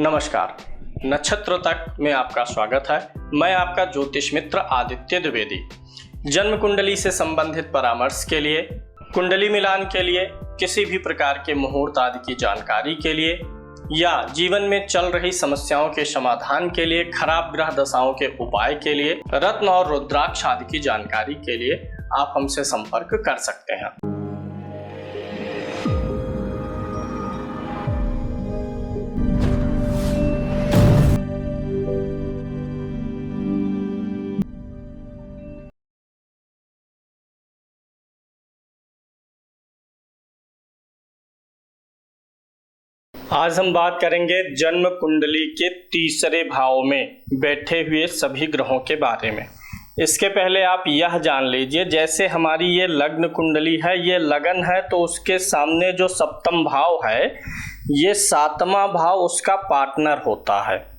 नमस्कार। नक्षत्र तक में आपका स्वागत है। मैं आपका ज्योतिष मित्र आदित्य द्विवेदी। जन्म कुंडली से संबंधित परामर्श के लिए, कुंडली मिलान के लिए, किसी भी प्रकार के मुहूर्त आदि की जानकारी के लिए या जीवन में चल रही समस्याओं के समाधान के लिए, खराब ग्रह दशाओं के उपाय के लिए, रत्न और रुद्राक्ष आदि की जानकारी के लिए आप हमसे संपर्क कर सकते हैं। आज हम बात करेंगे जन्म कुंडली के तीसरे भाव में बैठे हुए सभी ग्रहों के बारे में। इसके पहले आप यह जान लीजिए, जैसे हमारी ये लग्न कुंडली है, ये लगन है, तो उसके सामने जो सप्तम भाव है, ये सातवां भाव उसका पार्टनर होता है।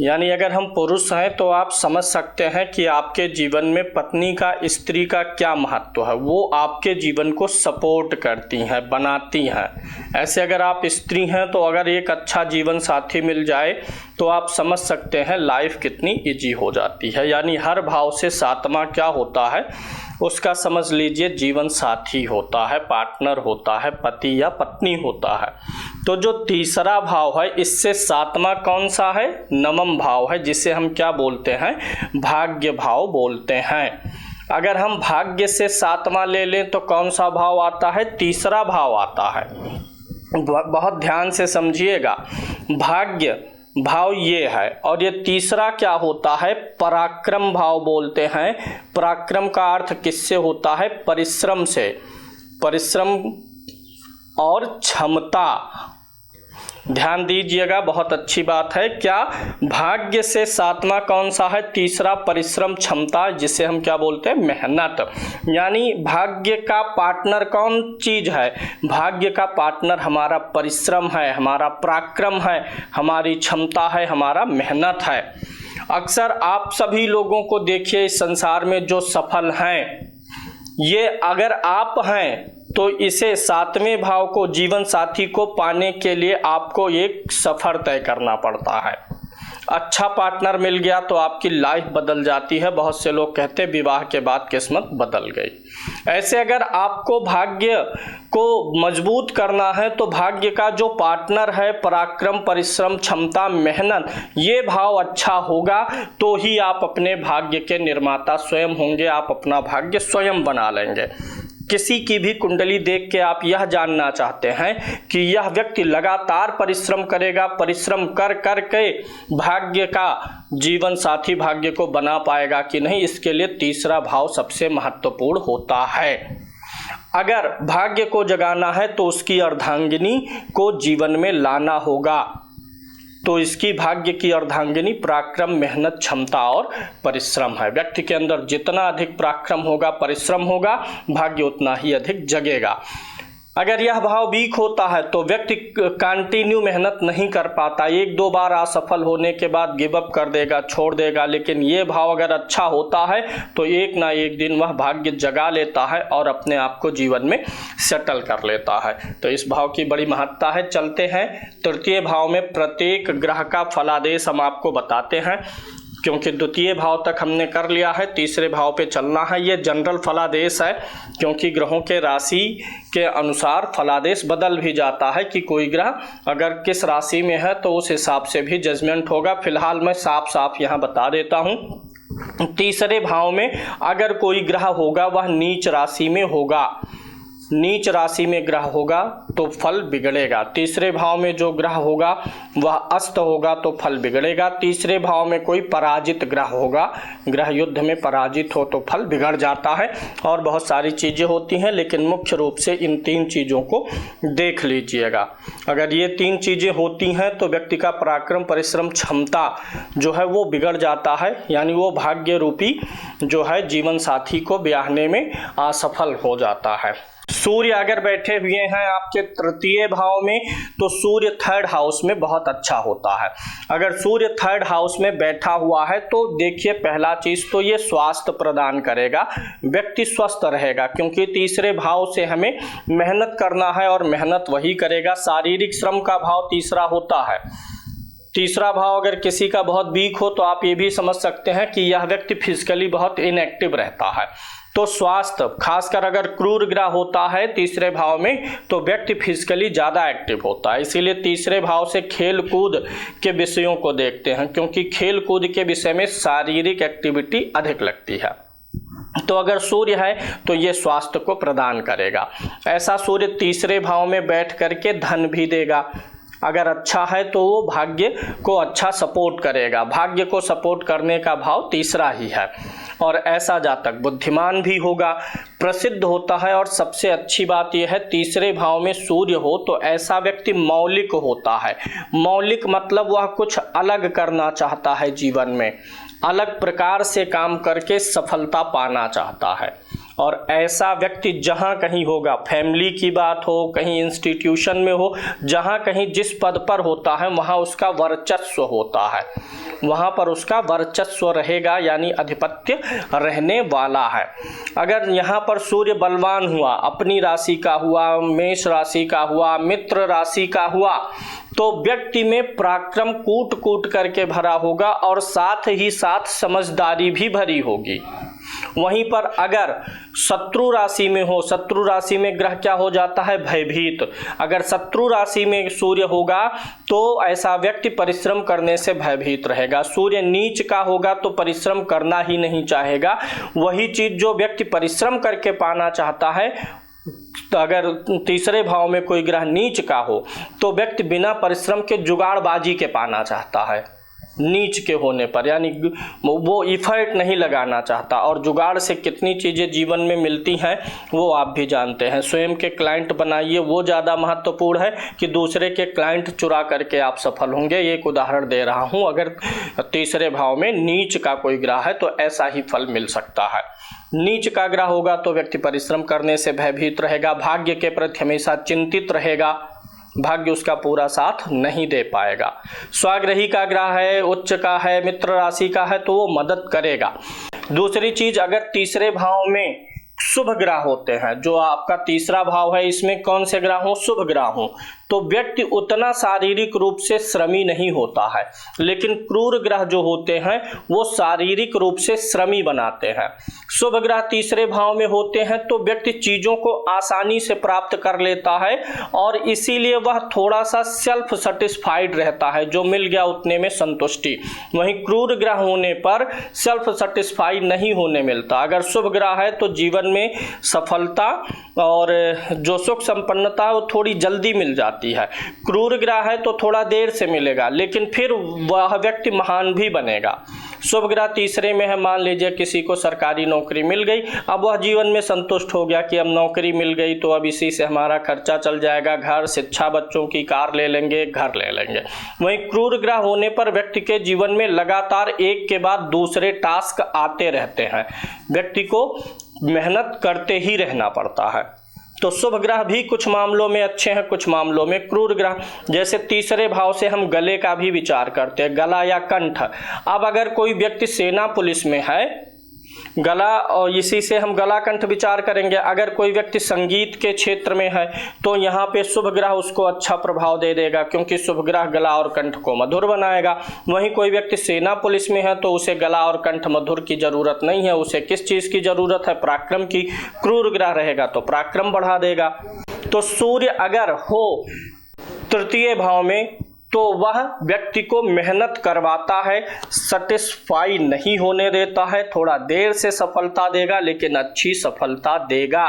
यानी अगर हम पुरुष हैं तो आप समझ सकते हैं कि आपके जीवन में पत्नी का, स्त्री का क्या महत्व है। वो आपके जीवन को सपोर्ट करती हैं, बनाती हैं। ऐसे अगर आप स्त्री हैं तो अगर एक अच्छा जीवन साथी मिल जाए तो आप समझ सकते हैं लाइफ कितनी इजी हो जाती है। यानी हर भाव से सातवां क्या होता है, उसका समझ लीजिए जीवन साथी होता है, पार्टनर होता है, पति या पत्नी होता है। तो जो तीसरा भाव है, इससे सातवां कौन सा है? नवम भाव है, जिसे हम क्या बोलते हैं? भाग्य भाव बोलते हैं। अगर हम भाग्य से सातवां ले लें तो कौन सा भाव आता है? तीसरा भाव आता है। बहुत ध्यान से समझिएगा, भाग्य भाव ये है और ये तीसरा क्या होता है? पराक्रम भाव बोलते हैं। पराक्रम का अर्थ किससे होता है? परिश्रम से। परिश्रम और क्षमता, ध्यान दीजिएगा, बहुत अच्छी बात है। क्या भाग्य से सातवां कौन सा है? तीसरा परिश्रम, क्षमता, जिसे हम क्या बोलते हैं? मेहनत। यानी भाग्य का पार्टनर कौन चीज है? भाग्य का पार्टनर हमारा परिश्रम है, हमारा पराक्रम है, हमारी क्षमता है, हमारा मेहनत है। अक्सर आप सभी लोगों को देखिए इस संसार में जो सफल हैं, ये अगर आप हैं तो इसे सातवें भाव को, जीवन साथी को पाने के लिए आपको एक सफर तय करना पड़ता है। अच्छा पार्टनर मिल गया तो आपकी लाइफ बदल जाती है। बहुत से लोग कहते हैं विवाह के बाद किस्मत बदल गई। ऐसे अगर आपको भाग्य को मजबूत करना है तो भाग्य का जो पार्टनर है, पराक्रम, परिश्रम, क्षमता, मेहनत, ये भाव अच्छा होगा तो ही आप अपने भाग्य के निर्माता स्वयं होंगे। आप अपना भाग्य स्वयं बना लेंगे। किसी की भी कुंडली देख के आप यह जानना चाहते हैं कि यह व्यक्ति लगातार परिश्रम करेगा, परिश्रम कर कर के भाग्य का जीवन साथी भाग्य को बना पाएगा कि नहीं, इसके लिए तीसरा भाव सबसे महत्वपूर्ण होता है। अगर भाग्य को जगाना है तो उसकी अर्धांगिनी को जीवन में लाना होगा। तो इसकी भाग्य की अर्धांगिनी पराक्रम, मेहनत, क्षमता और परिश्रम है। व्यक्ति के अंदर जितना अधिक पराक्रम होगा, परिश्रम होगा, भाग्य उतना ही अधिक जगेगा। अगर यह भाव वीक होता है तो व्यक्ति कंटिन्यू मेहनत नहीं कर पाता, एक दो बार असफल होने के बाद गिव अप कर देगा, छोड़ देगा। लेकिन ये भाव अगर अच्छा होता है तो एक ना एक दिन वह भाग्य जगा लेता है और अपने आप को जीवन में सेटल कर लेता है। तो इस भाव की बड़ी महत्ता है। चलते हैं तृतीय भाव में, प्रत्येक ग्रह का फलादेश हम आपको बताते हैं, क्योंकि द्वितीय भाव तक हमने कर लिया है, तीसरे भाव पे चलना है। ये जनरल फलादेश है, क्योंकि ग्रहों के राशि के अनुसार फलादेश बदल भी जाता है कि कोई ग्रह अगर किस राशि में है तो उस हिसाब से भी जजमेंट होगा। फिलहाल मैं साफ साफ यहाँ बता देता हूँ। तीसरे भाव में अगर कोई ग्रह होगा वह नीच राशि में होगा। नीच राशि में ग्रह होगा तो फल बिगड़ेगा। तीसरे भाव में जो ग्रह होगा वह अस्त होगा तो फल बिगड़ेगा। तीसरे भाव में कोई पराजित ग्रह होगा, ग्रह युद्ध में पराजित हो तो फल बिगड़ जाता है। और बहुत सारी चीज़ें होती हैं, लेकिन मुख्य रूप से इन तीन चीज़ों को देख लीजिएगा। अगर ये तीन चीज़ें होती हैं तो व्यक्ति का पराक्रम, परिश्रम, क्षमता जो है वो बिगड़ जाता है। यानी वो भाग्य रूपी जो है जीवन साथी को ब्याहने में असफल हो जाता है। सूर्य अगर बैठे हुए हैं आपके तृतीय भाव में तो सूर्य थर्ड हाउस में बहुत अच्छा होता है। अगर सूर्य थर्ड हाउस में बैठा हुआ है तो देखिए, पहला चीज तो ये स्वास्थ्य प्रदान करेगा, व्यक्ति स्वस्थ रहेगा, क्योंकि तीसरे भाव से हमें मेहनत करना है और मेहनत वही करेगा। शारीरिक श्रम का भाव तीसरा होता है। तीसरा भाव अगर किसी का बहुत वीक हो तो आप ये भी समझ सकते हैं कि यह व्यक्ति फिजिकली बहुत इनएक्टिव रहता है। तो स्वास्थ्य, खासकर अगर क्रूर ग्रह होता है तीसरे भाव में तो व्यक्ति फिजिकली ज़्यादा एक्टिव होता है। इसीलिए तीसरे भाव से खेल कूद के विषयों को देखते हैं, क्योंकि खेल कूद के विषय में शारीरिक एक्टिविटी अधिक लगती है। तो अगर सूर्य है तो ये स्वास्थ्य को प्रदान करेगा। ऐसा सूर्य तीसरे भाव में बैठ करके धन भी देगा। अगर अच्छा है तो वो भाग्य को अच्छा सपोर्ट करेगा। भाग्य को सपोर्ट करने का भाव तीसरा ही है। और ऐसा जातक बुद्धिमान भी होगा, प्रसिद्ध होता है। और सबसे अच्छी बात यह है, तीसरे भाव में सूर्य हो तो ऐसा व्यक्ति मौलिक होता है। मौलिक मतलब वह कुछ अलग करना चाहता है, जीवन में अलग प्रकार से काम करके सफलता पाना चाहता है। और ऐसा व्यक्ति जहाँ कहीं होगा, फैमिली की बात हो, कहीं इंस्टीट्यूशन में हो, जहाँ कहीं जिस पद पर होता है वहाँ उसका वर्चस्व होता है, वहाँ पर उसका वर्चस्व रहेगा, यानी आधिपत्य रहने वाला है। अगर यहाँ पर सूर्य बलवान हुआ, अपनी राशि का हुआ, मेष राशि का हुआ, मित्र राशि का हुआ, तो व्यक्ति में पराक्रम कूट कूट करके भरा होगा और साथ ही साथ समझदारी भी भरी होगी। वहीं पर अगर शत्रु राशि में हो, शत्रु राशि में ग्रह क्या हो जाता है, भयभीत। अगर शत्रु राशि में सूर्य होगा तो ऐसा व्यक्ति परिश्रम करने से भयभीत रहेगा। सूर्य नीच का होगा तो परिश्रम करना ही नहीं चाहेगा। वही चीज जो व्यक्ति परिश्रम करके पाना चाहता है, तो अगर तीसरे भाव में कोई ग्रह नीच का हो तो व्यक्ति बिना परिश्रम के जुगाड़बाजी के पाना चाहता है, नीच के होने पर, यानी वो इफर्ट नहीं लगाना चाहता। और जुगाड़ से कितनी चीज़ें जीवन में मिलती हैं वो आप भी जानते हैं। स्वयं के क्लाइंट बनाइए, वो ज़्यादा महत्वपूर्ण है कि दूसरे के क्लाइंट चुरा करके आप सफल होंगे। ये एक उदाहरण दे रहा हूँ। अगर तीसरे भाव में नीच का कोई ग्रह है तो ऐसा ही फल मिल सकता है। नीच का ग्रह होगा तो व्यक्ति परिश्रम करने से भयभीत रहेगा, भाग्य के प्रति हमेशा चिंतित रहेगा, भाग्य उसका पूरा साथ नहीं दे पाएगा। स्वाग्रही का ग्रह है, उच्च का है, मित्र राशि का है तो वो मदद करेगा। दूसरी चीज, अगर तीसरे भाव में शुभ ग्रह होते हैं, जो आपका तीसरा भाव है इसमें कौन से ग्रह हो, शुभ ग्रह हो, तो व्यक्ति उतना शारीरिक रूप से श्रमी नहीं होता है। लेकिन क्रूर ग्रह जो होते हैं वो शारीरिक रूप से श्रमी बनाते हैं। शुभ ग्रह तीसरे भाव में होते हैं तो व्यक्ति चीजों को आसानी से प्राप्त कर लेता है और इसीलिए वह थोड़ा सा सेल्फ सेटिस्फाइड रहता है, जो मिल गया उतने में संतुष्टि। वहीं क्रूर ग्रह होने पर सेल्फ सेटिस्फाइड नहीं होने मिलता। अगर शुभ ग्रह है तो जीवन में सफलता और जो सुख संपन्नता है वो थोड़ी जल्दी मिल जाती है। क्रूर ग्रह है तो थोड़ा देर से मिलेगा, लेकिन फिर वह व्यक्ति महान भी बनेगा। शुभ ग्रह तीसरे में है, मान लीजिए किसी को सरकारी नौकरी मिल गई, अब वह जीवन में संतुष्ट हो गया कि अब नौकरी मिल गई तो अब इसी से हमारा खर्चा चल जाएगा, घर, शिक्षा, बच्चों की, कार ले लेंगे, घर ले लेंगे। वहीं क्रूर ग्रह होने पर व्यक्ति के जीवन में लगातार एक के बाद दूसरे टास्क आते रहते हैं, व्यक्ति को मेहनत करते ही रहना पड़ता है। तो शुभ ग्रह भी कुछ मामलों में अच्छे हैं, कुछ मामलों में क्रूर ग्रह। जैसे तीसरे भाव से हम गले का भी विचार करते हैं, गला या कंठ। अब अगर कोई व्यक्ति सेना पुलिस में है, गला, और इसी से हम गला कंठ विचार करेंगे। अगर कोई व्यक्ति संगीत के क्षेत्र में है तो यहाँ पे शुभ ग्रह उसको अच्छा प्रभाव दे देगा, क्योंकि शुभ ग्रह गला और कंठ को मधुर बनाएगा। वहीं कोई व्यक्ति सेना पुलिस में है तो उसे गला और कंठ मधुर की जरूरत नहीं है, उसे किस चीज की जरूरत है, पराक्रम की। क्रूर ग्रह रहेगा तो पराक्रम बढ़ा देगा। तो सूर्य अगर हो तृतीय भाव में तो वह व्यक्ति को मेहनत करवाता है, सेटिस्फाई नहीं होने देता है, थोड़ा देर से सफलता देगा लेकिन अच्छी सफलता देगा।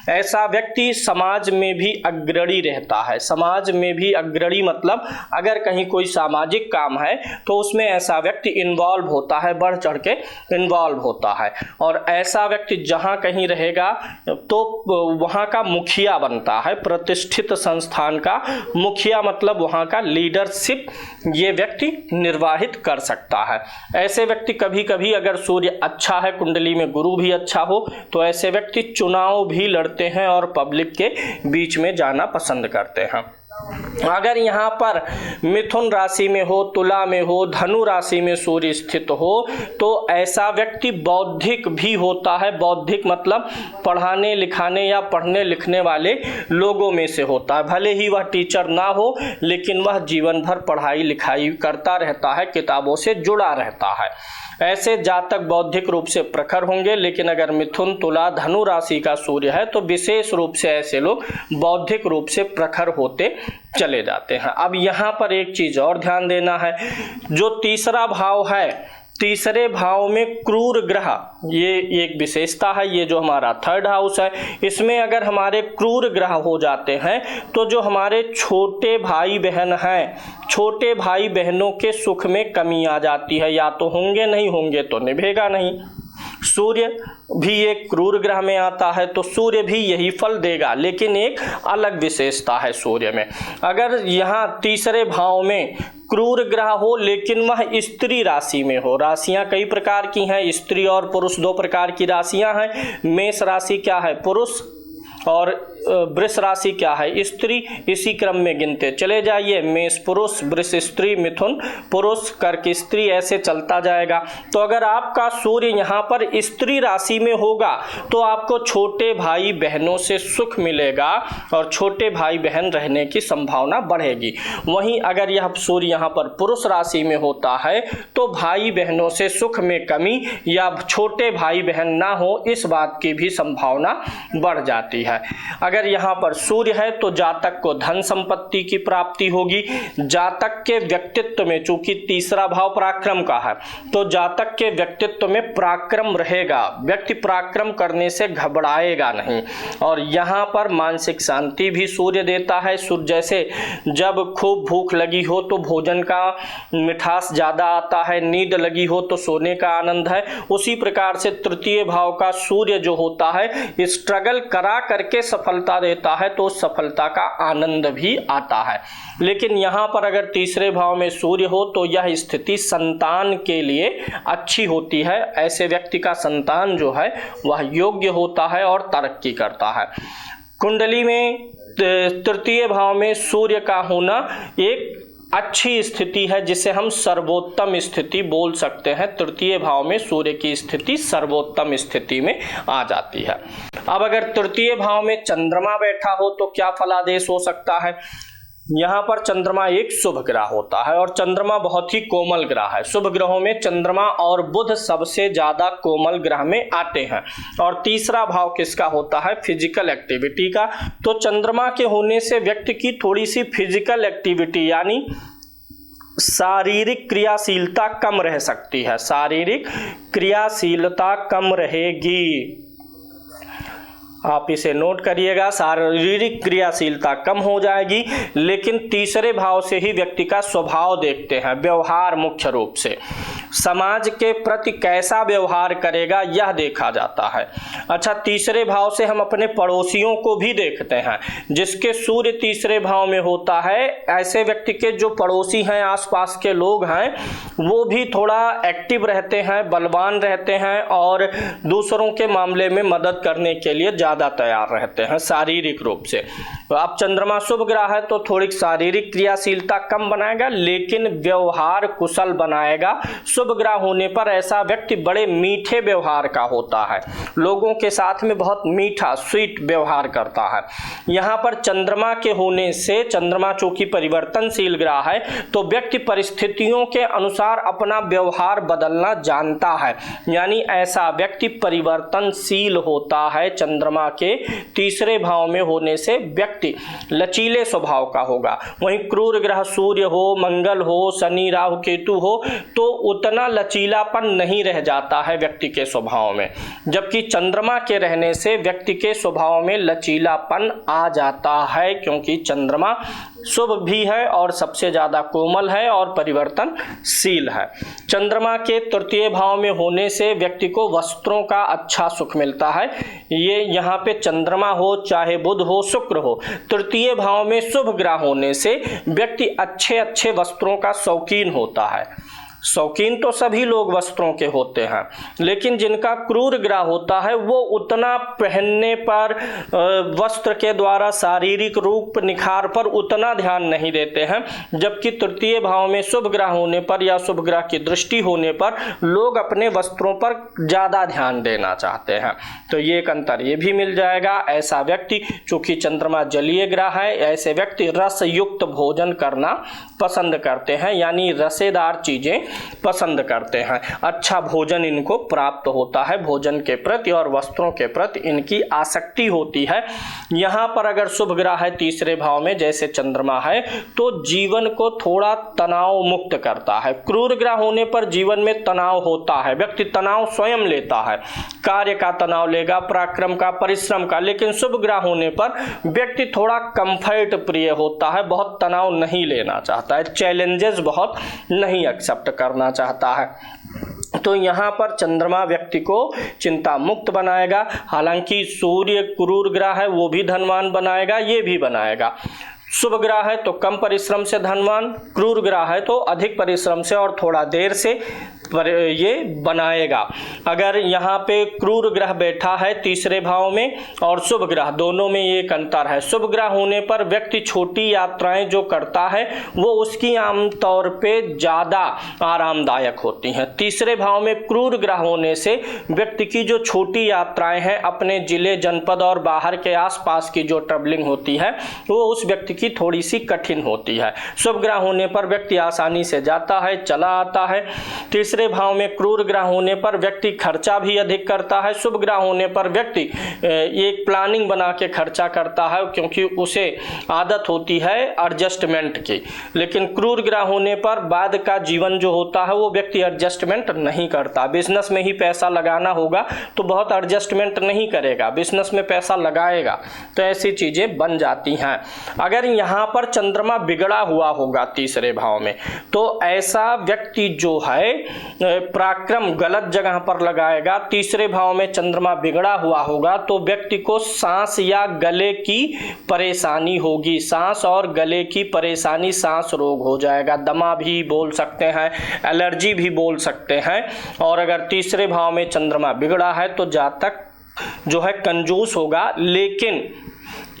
ऐसा व्यक्ति समाज में भी अग्रणी रहता है। समाज में भी अग्रणी मतलब अगर कहीं कोई सामाजिक काम है तो उसमें ऐसा व्यक्ति इन्वॉल्व होता है, बढ़ चढ़ के इन्वॉल्व होता है। और ऐसा व्यक्ति जहाँ कहीं रहेगा तो वहाँ का मुखिया बनता है, प्रतिष्ठित संस्थान का मुखिया मतलब वहाँ का लीडर ये व्यक्ति निर्वाहित कर सकता है। ऐसे व्यक्ति कभी कभी अगर सूर्य अच्छा है, कुंडली में गुरु भी अच्छा हो, तो ऐसे व्यक्ति चुनाव भी लड़ते हैं और पब्लिक के बीच में जाना पसंद करते हैं। अगर यहाँ पर मिथुन राशि में हो, तुला में हो, धनु राशि में सूर्य स्थित हो तो ऐसा व्यक्ति बौद्धिक भी होता है। बौद्धिक मतलब पढ़ाने लिखाने या पढ़ने लिखने वाले लोगों में से होता है। भले ही वह टीचर ना हो लेकिन वह जीवन भर पढ़ाई लिखाई करता रहता है, किताबों से जुड़ा रहता है। ऐसे जातक बौद्धिक रूप से प्रखर होंगे। लेकिन अगर मिथुन, तुला, धनु राशि का सूर्य है तो विशेष रूप से ऐसे लोग बौद्धिक रूप से प्रखर होते चले जाते हैं। अब यहाँ पर एक चीज और ध्यान देना है, जो तीसरा भाव है, तीसरे भाव में क्रूर ग्रह, ये एक विशेषता है। ये जो हमारा थर्ड हाउस है, इसमें अगर हमारे क्रूर ग्रह हो जाते हैं तो जो हमारे छोटे भाई बहन हैं, छोटे भाई बहनों के सुख में कमी आ जाती है। या तो होंगे, नहीं होंगे तो निभेगा नहीं। सूर्य भी एक क्रूर ग्रह में आता है तो सूर्य भी यही फल देगा, लेकिन एक अलग विशेषता है सूर्य में। अगर यहाँ तीसरे भाव में क्रूर ग्रह हो लेकिन वह स्त्री राशि में हो, राशियां कई प्रकार की हैं, स्त्री और पुरुष दो प्रकार की राशियां हैं। मेष राशि क्या है? पुरुष, और वृष राशि क्या है? स्त्री। इसी क्रम में गिनते चले जाइए, मेष पुरुष, वृष स्त्री, मिथुन पुरुष, कर्क स्त्री, ऐसे चलता जाएगा। तो अगर आपका सूर्य यहाँ पर स्त्री राशि में होगा तो आपको छोटे भाई बहनों से सुख मिलेगा और छोटे भाई बहन रहने की संभावना बढ़ेगी। वहीं अगर यह सूर्य यहाँ पर पुरुष राशि में होता है तो भाई बहनों से सुख में कमी या छोटे भाई बहन ना हो, इस बात की भी संभावना बढ़ जाती है। अगर यहाँ पर सूर्य है तो जातक को धन संपत्ति की प्राप्ति होगी। जातक के व्यक्तित्व में, चूंकि तीसरा भाव पराक्रम का है, तो जातक के व्यक्तित्व में पराक्रम रहेगा। व्यक्ति पराक्रम करने से घबराएगा नहीं। और यहाँ पर मानसिक शांति भी सूर्य देता है। सूर्य जैसे जब खूब भूख लगी हो तो भोजन का मिठास ज्यादा आता है, नींद लगी हो तो सोने का आनंद है, उसी प्रकार से तृतीय भाव का सूर्य जो होता है स्ट्रगल करा करके सफलता देता है, तो सफलता का आनंद भी आता है। लेकिन यहाँ पर अगर तीसरे भाव में सूर्य हो तो यह स्थिति संतान के लिए अच्छी होती है। ऐसे व्यक्ति का संतान जो है वह योग्य होता है और तरक्की करता है। कुंडली में तृतीय भाव में सूर्य का होना एक अच्छी स्थिति है, जिसे हम सर्वोत्तम स्थिति बोल सकते हैं। तृतीय भाव में सूर्य की स्थिति सर्वोत्तम स्थिति में आ जाती है। अब अगर तृतीय भाव में चंद्रमा बैठा हो तो क्या फलादेश हो सकता है? यहाँ पर चंद्रमा एक शुभ ग्रह होता है और चंद्रमा बहुत ही कोमल ग्रह है। शुभ ग्रहों में चंद्रमा और बुध सबसे ज्यादा कोमल ग्रह में आते हैं। और तीसरा भाव किसका होता है? फिजिकल एक्टिविटी का। तो चंद्रमा के होने से व्यक्ति की थोड़ी सी फिजिकल एक्टिविटी यानी शारीरिक क्रियाशीलता कम रह सकती है। शारीरिक क्रियाशीलता कम रहेगी, आप इसे नोट करिएगा। शारीरिक क्रियाशीलता कम हो जाएगी। लेकिन तीसरे भाव से ही व्यक्ति का स्वभाव देखते हैं, व्यवहार मुख्य रूप से समाज के प्रति कैसा व्यवहार करेगा यह देखा जाता है। अच्छा, तीसरे भाव से हम अपने पड़ोसियों को भी देखते हैं। जिसके सूर्य तीसरे भाव में होता है, ऐसे व्यक्ति के जो पड़ोसी हैं, आसपास के लोग हैं, वो भी थोड़ा एक्टिव रहते हैं, बलवान रहते हैं और दूसरों के मामले में मदद करने के लिए ज्यादा तैयार रहते हैं शारीरिक रूप से। तो अब चंद्रमा शुभ ग्रह है तो थोड़ी शारीरिक क्रियाशीलता कम बनाएगा लेकिन व्यवहार कुशल बनाएगा। शुभ ग्रह होने पर ऐसा व्यक्ति बड़े मीठे व्यवहार का होता है, लोगों के साथ में बहुत मीठा स्वीट व्यवहार करता है। यहाँ पर चंद्रमा के होने से, चंद्रमा चूंकि परिवर्तनशील ग्रह है, तो व्यक्ति परिस्थितियों के अनुसार अपना व्यवहार बदलना जानता है। यानी ऐसा व्यक्ति परिवर्तनशील होता है। चंद्रमा के तीसरे भाव में होने से व्यक्ति लचीले स्वभाव का होगा। वहीं क्रूर ग्रह सूर्य हो, मंगल हो, शनि, राहु, केतु हो तो उतना लचीलापन नहीं रह जाता है व्यक्ति के स्वभाव में। जबकि चंद्रमा के रहने से व्यक्ति के स्वभाव में लचीलापन आ जाता है, क्योंकि चंद्रमा शुभ भी है और सबसे ज्यादा कोमल है और परिवर्तनशील है। चंद्रमा के तृतीय भाव में होने से व्यक्ति को वस्त्रों का अच्छा सुख मिलता है। ये यहाँ पे चंद्रमा हो चाहे बुध हो शुक्र हो, तृतीय भाव में शुभ ग्रह होने से व्यक्ति अच्छे अच्छे वस्त्रों का शौकीन होता है। शौकीन तो सभी लोग वस्त्रों के होते हैं, लेकिन जिनका क्रूर ग्रह होता है वो उतना पहनने पर, वस्त्र के द्वारा शारीरिक रूप निखार पर उतना ध्यान नहीं देते हैं, जबकि तृतीय भाव में शुभ ग्रह होने पर या शुभ ग्रह की दृष्टि होने पर लोग अपने वस्त्रों पर ज़्यादा ध्यान देना चाहते हैं। तो ये एक अंतर ये भी मिल जाएगा। ऐसा व्यक्ति, चूंकि चंद्रमा जलीय ग्रह है, ऐसे व्यक्ति रस युक्त भोजन करना पसंद करते हैं, यानी रसेदार चीजें पसंद करते हैं। अच्छा भोजन इनको प्राप्त होता है, भोजन के प्रति और वस्त्रों के प्रति इनकी आसक्ति होती है। यहाँ पर अगर शुभ ग्रह है तीसरे भाव में जैसे चंद्रमा है, तो जीवन को थोड़ा तनाव मुक्त करता है। क्रूर ग्रह होने पर जीवन में तनाव होता है, व्यक्ति तनाव स्वयं लेता है, कार्य का तनाव लेगा, पराक्रम का, परिश्रम का। लेकिन शुभ ग्रह होने पर व्यक्ति थोड़ा कंफर्ट प्रिय होता है, बहुत तनाव नहीं लेना चाहता है, चैलेंजेस बहुत नहीं एक्सेप्ट करना चाहता है। तो यहाँ पर चंद्रमा व्यक्ति को चिंता मुक्त बनाएगा। हालांकि सूर्य क्रूर ग्रह है, वो भी धनवान बनाएगा, ये भी बनाएगा। शुभ ग्रह है तो कम परिश्रम से धनवान, क्रूर ग्रह है तो अधिक परिश्रम से और थोड़ा देर से ये बनाएगा। अगर यहाँ पे क्रूर ग्रह बैठा है तीसरे भाव में और शुभ ग्रह, दोनों में ये एक अंतर है। शुभ ग्रह होने पर व्यक्ति छोटी यात्राएं जो करता है वो उसकी आमतौर पे ज़्यादा आरामदायक होती हैं। तीसरे भाव में क्रूर ग्रह होने से व्यक्ति की जो छोटी यात्राएं हैं, अपने जिले, जनपद और बाहर के आसपास की जो ट्रैवलिंग होती है वो उस व्यक्ति की थोड़ी सी कठिन होती है। शुभ ग्रह होने पर व्यक्ति आसानी से जाता है, चला आता है। तीसरे भाव में क्रूर ग्रह होने पर व्यक्ति खर्चा भी अधिक करता है। शुभ ग्रह होने पर व्यक्ति एक प्लानिंग बना के खर्चा करता है, क्योंकि उसे आदत होती है एडजस्टमेंट की। लेकिन क्रूर ग्रह होने पर बाद का जीवन जो होता है वो व्यक्ति एडजस्टमेंट नहीं करता। बिजनेस में ही पैसा लगाना होगा तो बहुत एडजस्टमेंट नहीं करेगा, बिजनेस में पैसा लगाएगा, तो ऐसी चीजें बन जाती हैं। अगर यहाँ पर चंद्रमा बिगड़ा हुआ होगा तीसरे भाव में, तो ऐसा व्यक्ति जो है पराक्रम गलत जगह पर लगाएगा। तीसरे भाव में चंद्रमा बिगड़ा हुआ होगा तो व्यक्ति को सांस या गले की परेशानी होगी, सांस और गले की परेशानी, सांस रोग हो जाएगा, दमा भी बोल सकते हैं, एलर्जी भी बोल सकते हैं। और अगर तीसरे भाव में चंद्रमा बिगड़ा है तो जातक जो है कंजूस होगा, लेकिन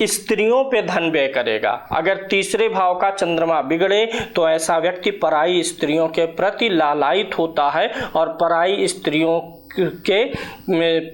स्त्रियों पे धन व्यय करेगा। अगर तीसरे भाव का चंद्रमा बिगड़े तो ऐसा व्यक्ति पराई स्त्रियों के प्रति लालायित होता है और पराई स्त्रियों के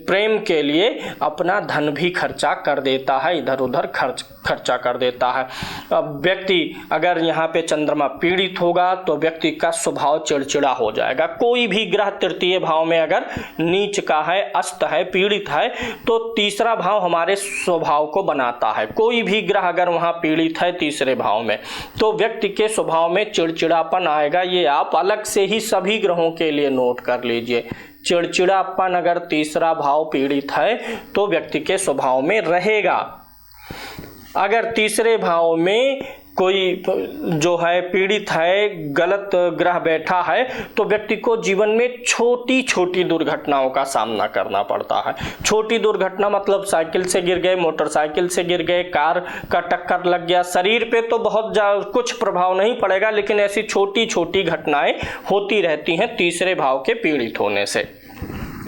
प्रेम के लिए अपना धन भी खर्चा कर देता है, इधर उधर खर्चा कर देता है। अब व्यक्ति अगर यहाँ पे चंद्रमा पीड़ित होगा तो व्यक्ति का स्वभाव चिड़चिड़ा हो जाएगा। कोई भी ग्रह तृतीय भाव में अगर नीच का है, अस्त है, पीड़ित है, तो तीसरा भाव हमारे स्वभाव को बनाता है। कोई भी ग्रह अगर वहाँ पीड़ित है तीसरे भाव में तो व्यक्ति के स्वभाव में चिड़चिड़ापन आएगा। ये आप अलग से ही सभी ग्रहों के लिए नोट कर लीजिए। चिड़चिड़ापन अगर तीसरा भाव पीड़ित है तो व्यक्ति के स्वभाव में रहेगा। अगर तीसरे भाव में कोई जो है पीड़ित है, गलत ग्रह बैठा है, तो व्यक्ति को जीवन में छोटी छोटी दुर्घटनाओं का सामना करना पड़ता है। छोटी दुर्घटना मतलब साइकिल से गिर गए, मोटरसाइकिल से गिर गए, कार का टक्कर लग गया। शरीर पे तो बहुत कुछ प्रभाव नहीं पड़ेगा, लेकिन ऐसी छोटी छोटी घटनाएं होती रहती हैं तीसरे भाव के पीड़ित होने से।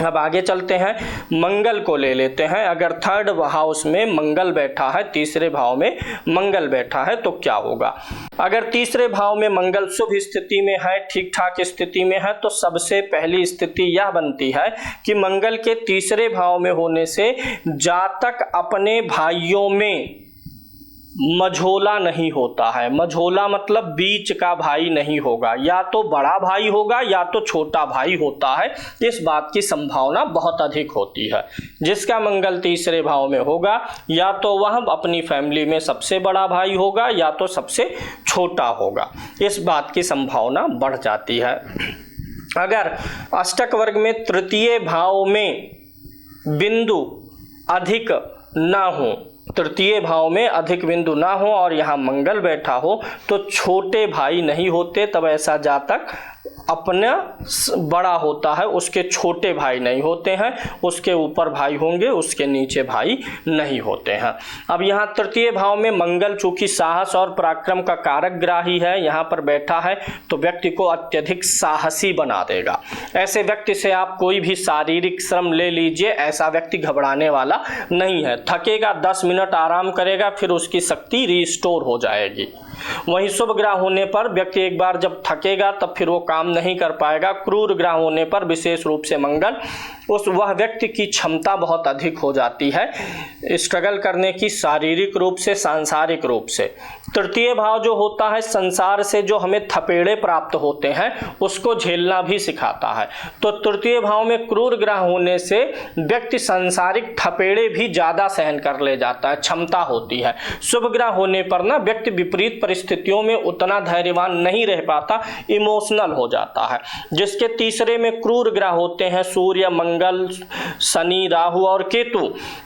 अब आगे चलते हैं, मंगल को ले लेते हैं। अगर थर्ड हाउस में मंगल बैठा है, तीसरे भाव में मंगल बैठा है, तो क्या होगा? अगर तीसरे भाव में मंगल शुभ स्थिति में है, ठीक ठाक स्थिति में है, तो सबसे पहली स्थिति यह बनती है कि मंगल के तीसरे भाव में होने से जातक अपने भाइयों में मझोला नहीं होता है। मझोला मतलब बीच का भाई नहीं होगा, या तो बड़ा भाई होगा या तो छोटा भाई होता है। इस बात की संभावना बहुत अधिक होती है। जिसका मंगल तीसरे भाव में होगा, या तो वह अपनी फैमिली में सबसे बड़ा भाई होगा या तो सबसे छोटा होगा। इस बात की संभावना बढ़ जाती है। अगर अष्टक वर्ग में तृतीय भाव में बिंदु अधिक ना हो, तृतीय भाव में अधिक बिंदु ना हो और यहाँ मंगल बैठा हो, तो छोटे भाई नहीं होते। तब ऐसा जातक अपना बड़ा होता है, उसके छोटे भाई नहीं होते हैं, उसके ऊपर भाई होंगे, उसके नीचे भाई नहीं होते हैं। अब यहाँ तृतीय भाव में मंगल चूंकि साहस और पराक्रम का कारक ग्राही है, यहाँ पर बैठा है तो व्यक्ति को अत्यधिक साहसी बना देगा। ऐसे व्यक्ति से आप कोई भी शारीरिक श्रम ले लीजिए, ऐसा व्यक्ति घबराने वाला नहीं है। थकेगा, 10 मिनट आराम करेगा, फिर उसकी शक्ति रिस्टोर हो जाएगी। वहीं शुभ ग्रह होने पर व्यक्ति एक बार जब थकेगा तब फिर वो काम नहीं कर पाएगा। क्रूर ग्रह होने पर विशेष रूप से मंगल, वह व्यक्ति की क्षमता बहुत अधिक हो जाती है स्ट्रगल करने की, शारीरिक रूप से, सांसारिक रूप से। तृतीय भाव जो होता है संसार से जो हमें थपेड़े प्राप्त होते हैं उसको झेलना भी सिखाता है। तो तृतीय भाव में क्रूर ग्रह होने से व्यक्ति सांसारिक थपेड़े भी ज्यादा सहन कर ले जाता है, क्षमता होती है। शुभ ग्रह होने पर ना व्यक्ति विपरीत परिस्थितियों में उतना धैर्यवान नहीं रह पाता, इमोशनल हो जाता है। जिसके तीसरे में क्रूर ग्रह होते हैं सूर्य, मंगल, शनि, राहु और केतु,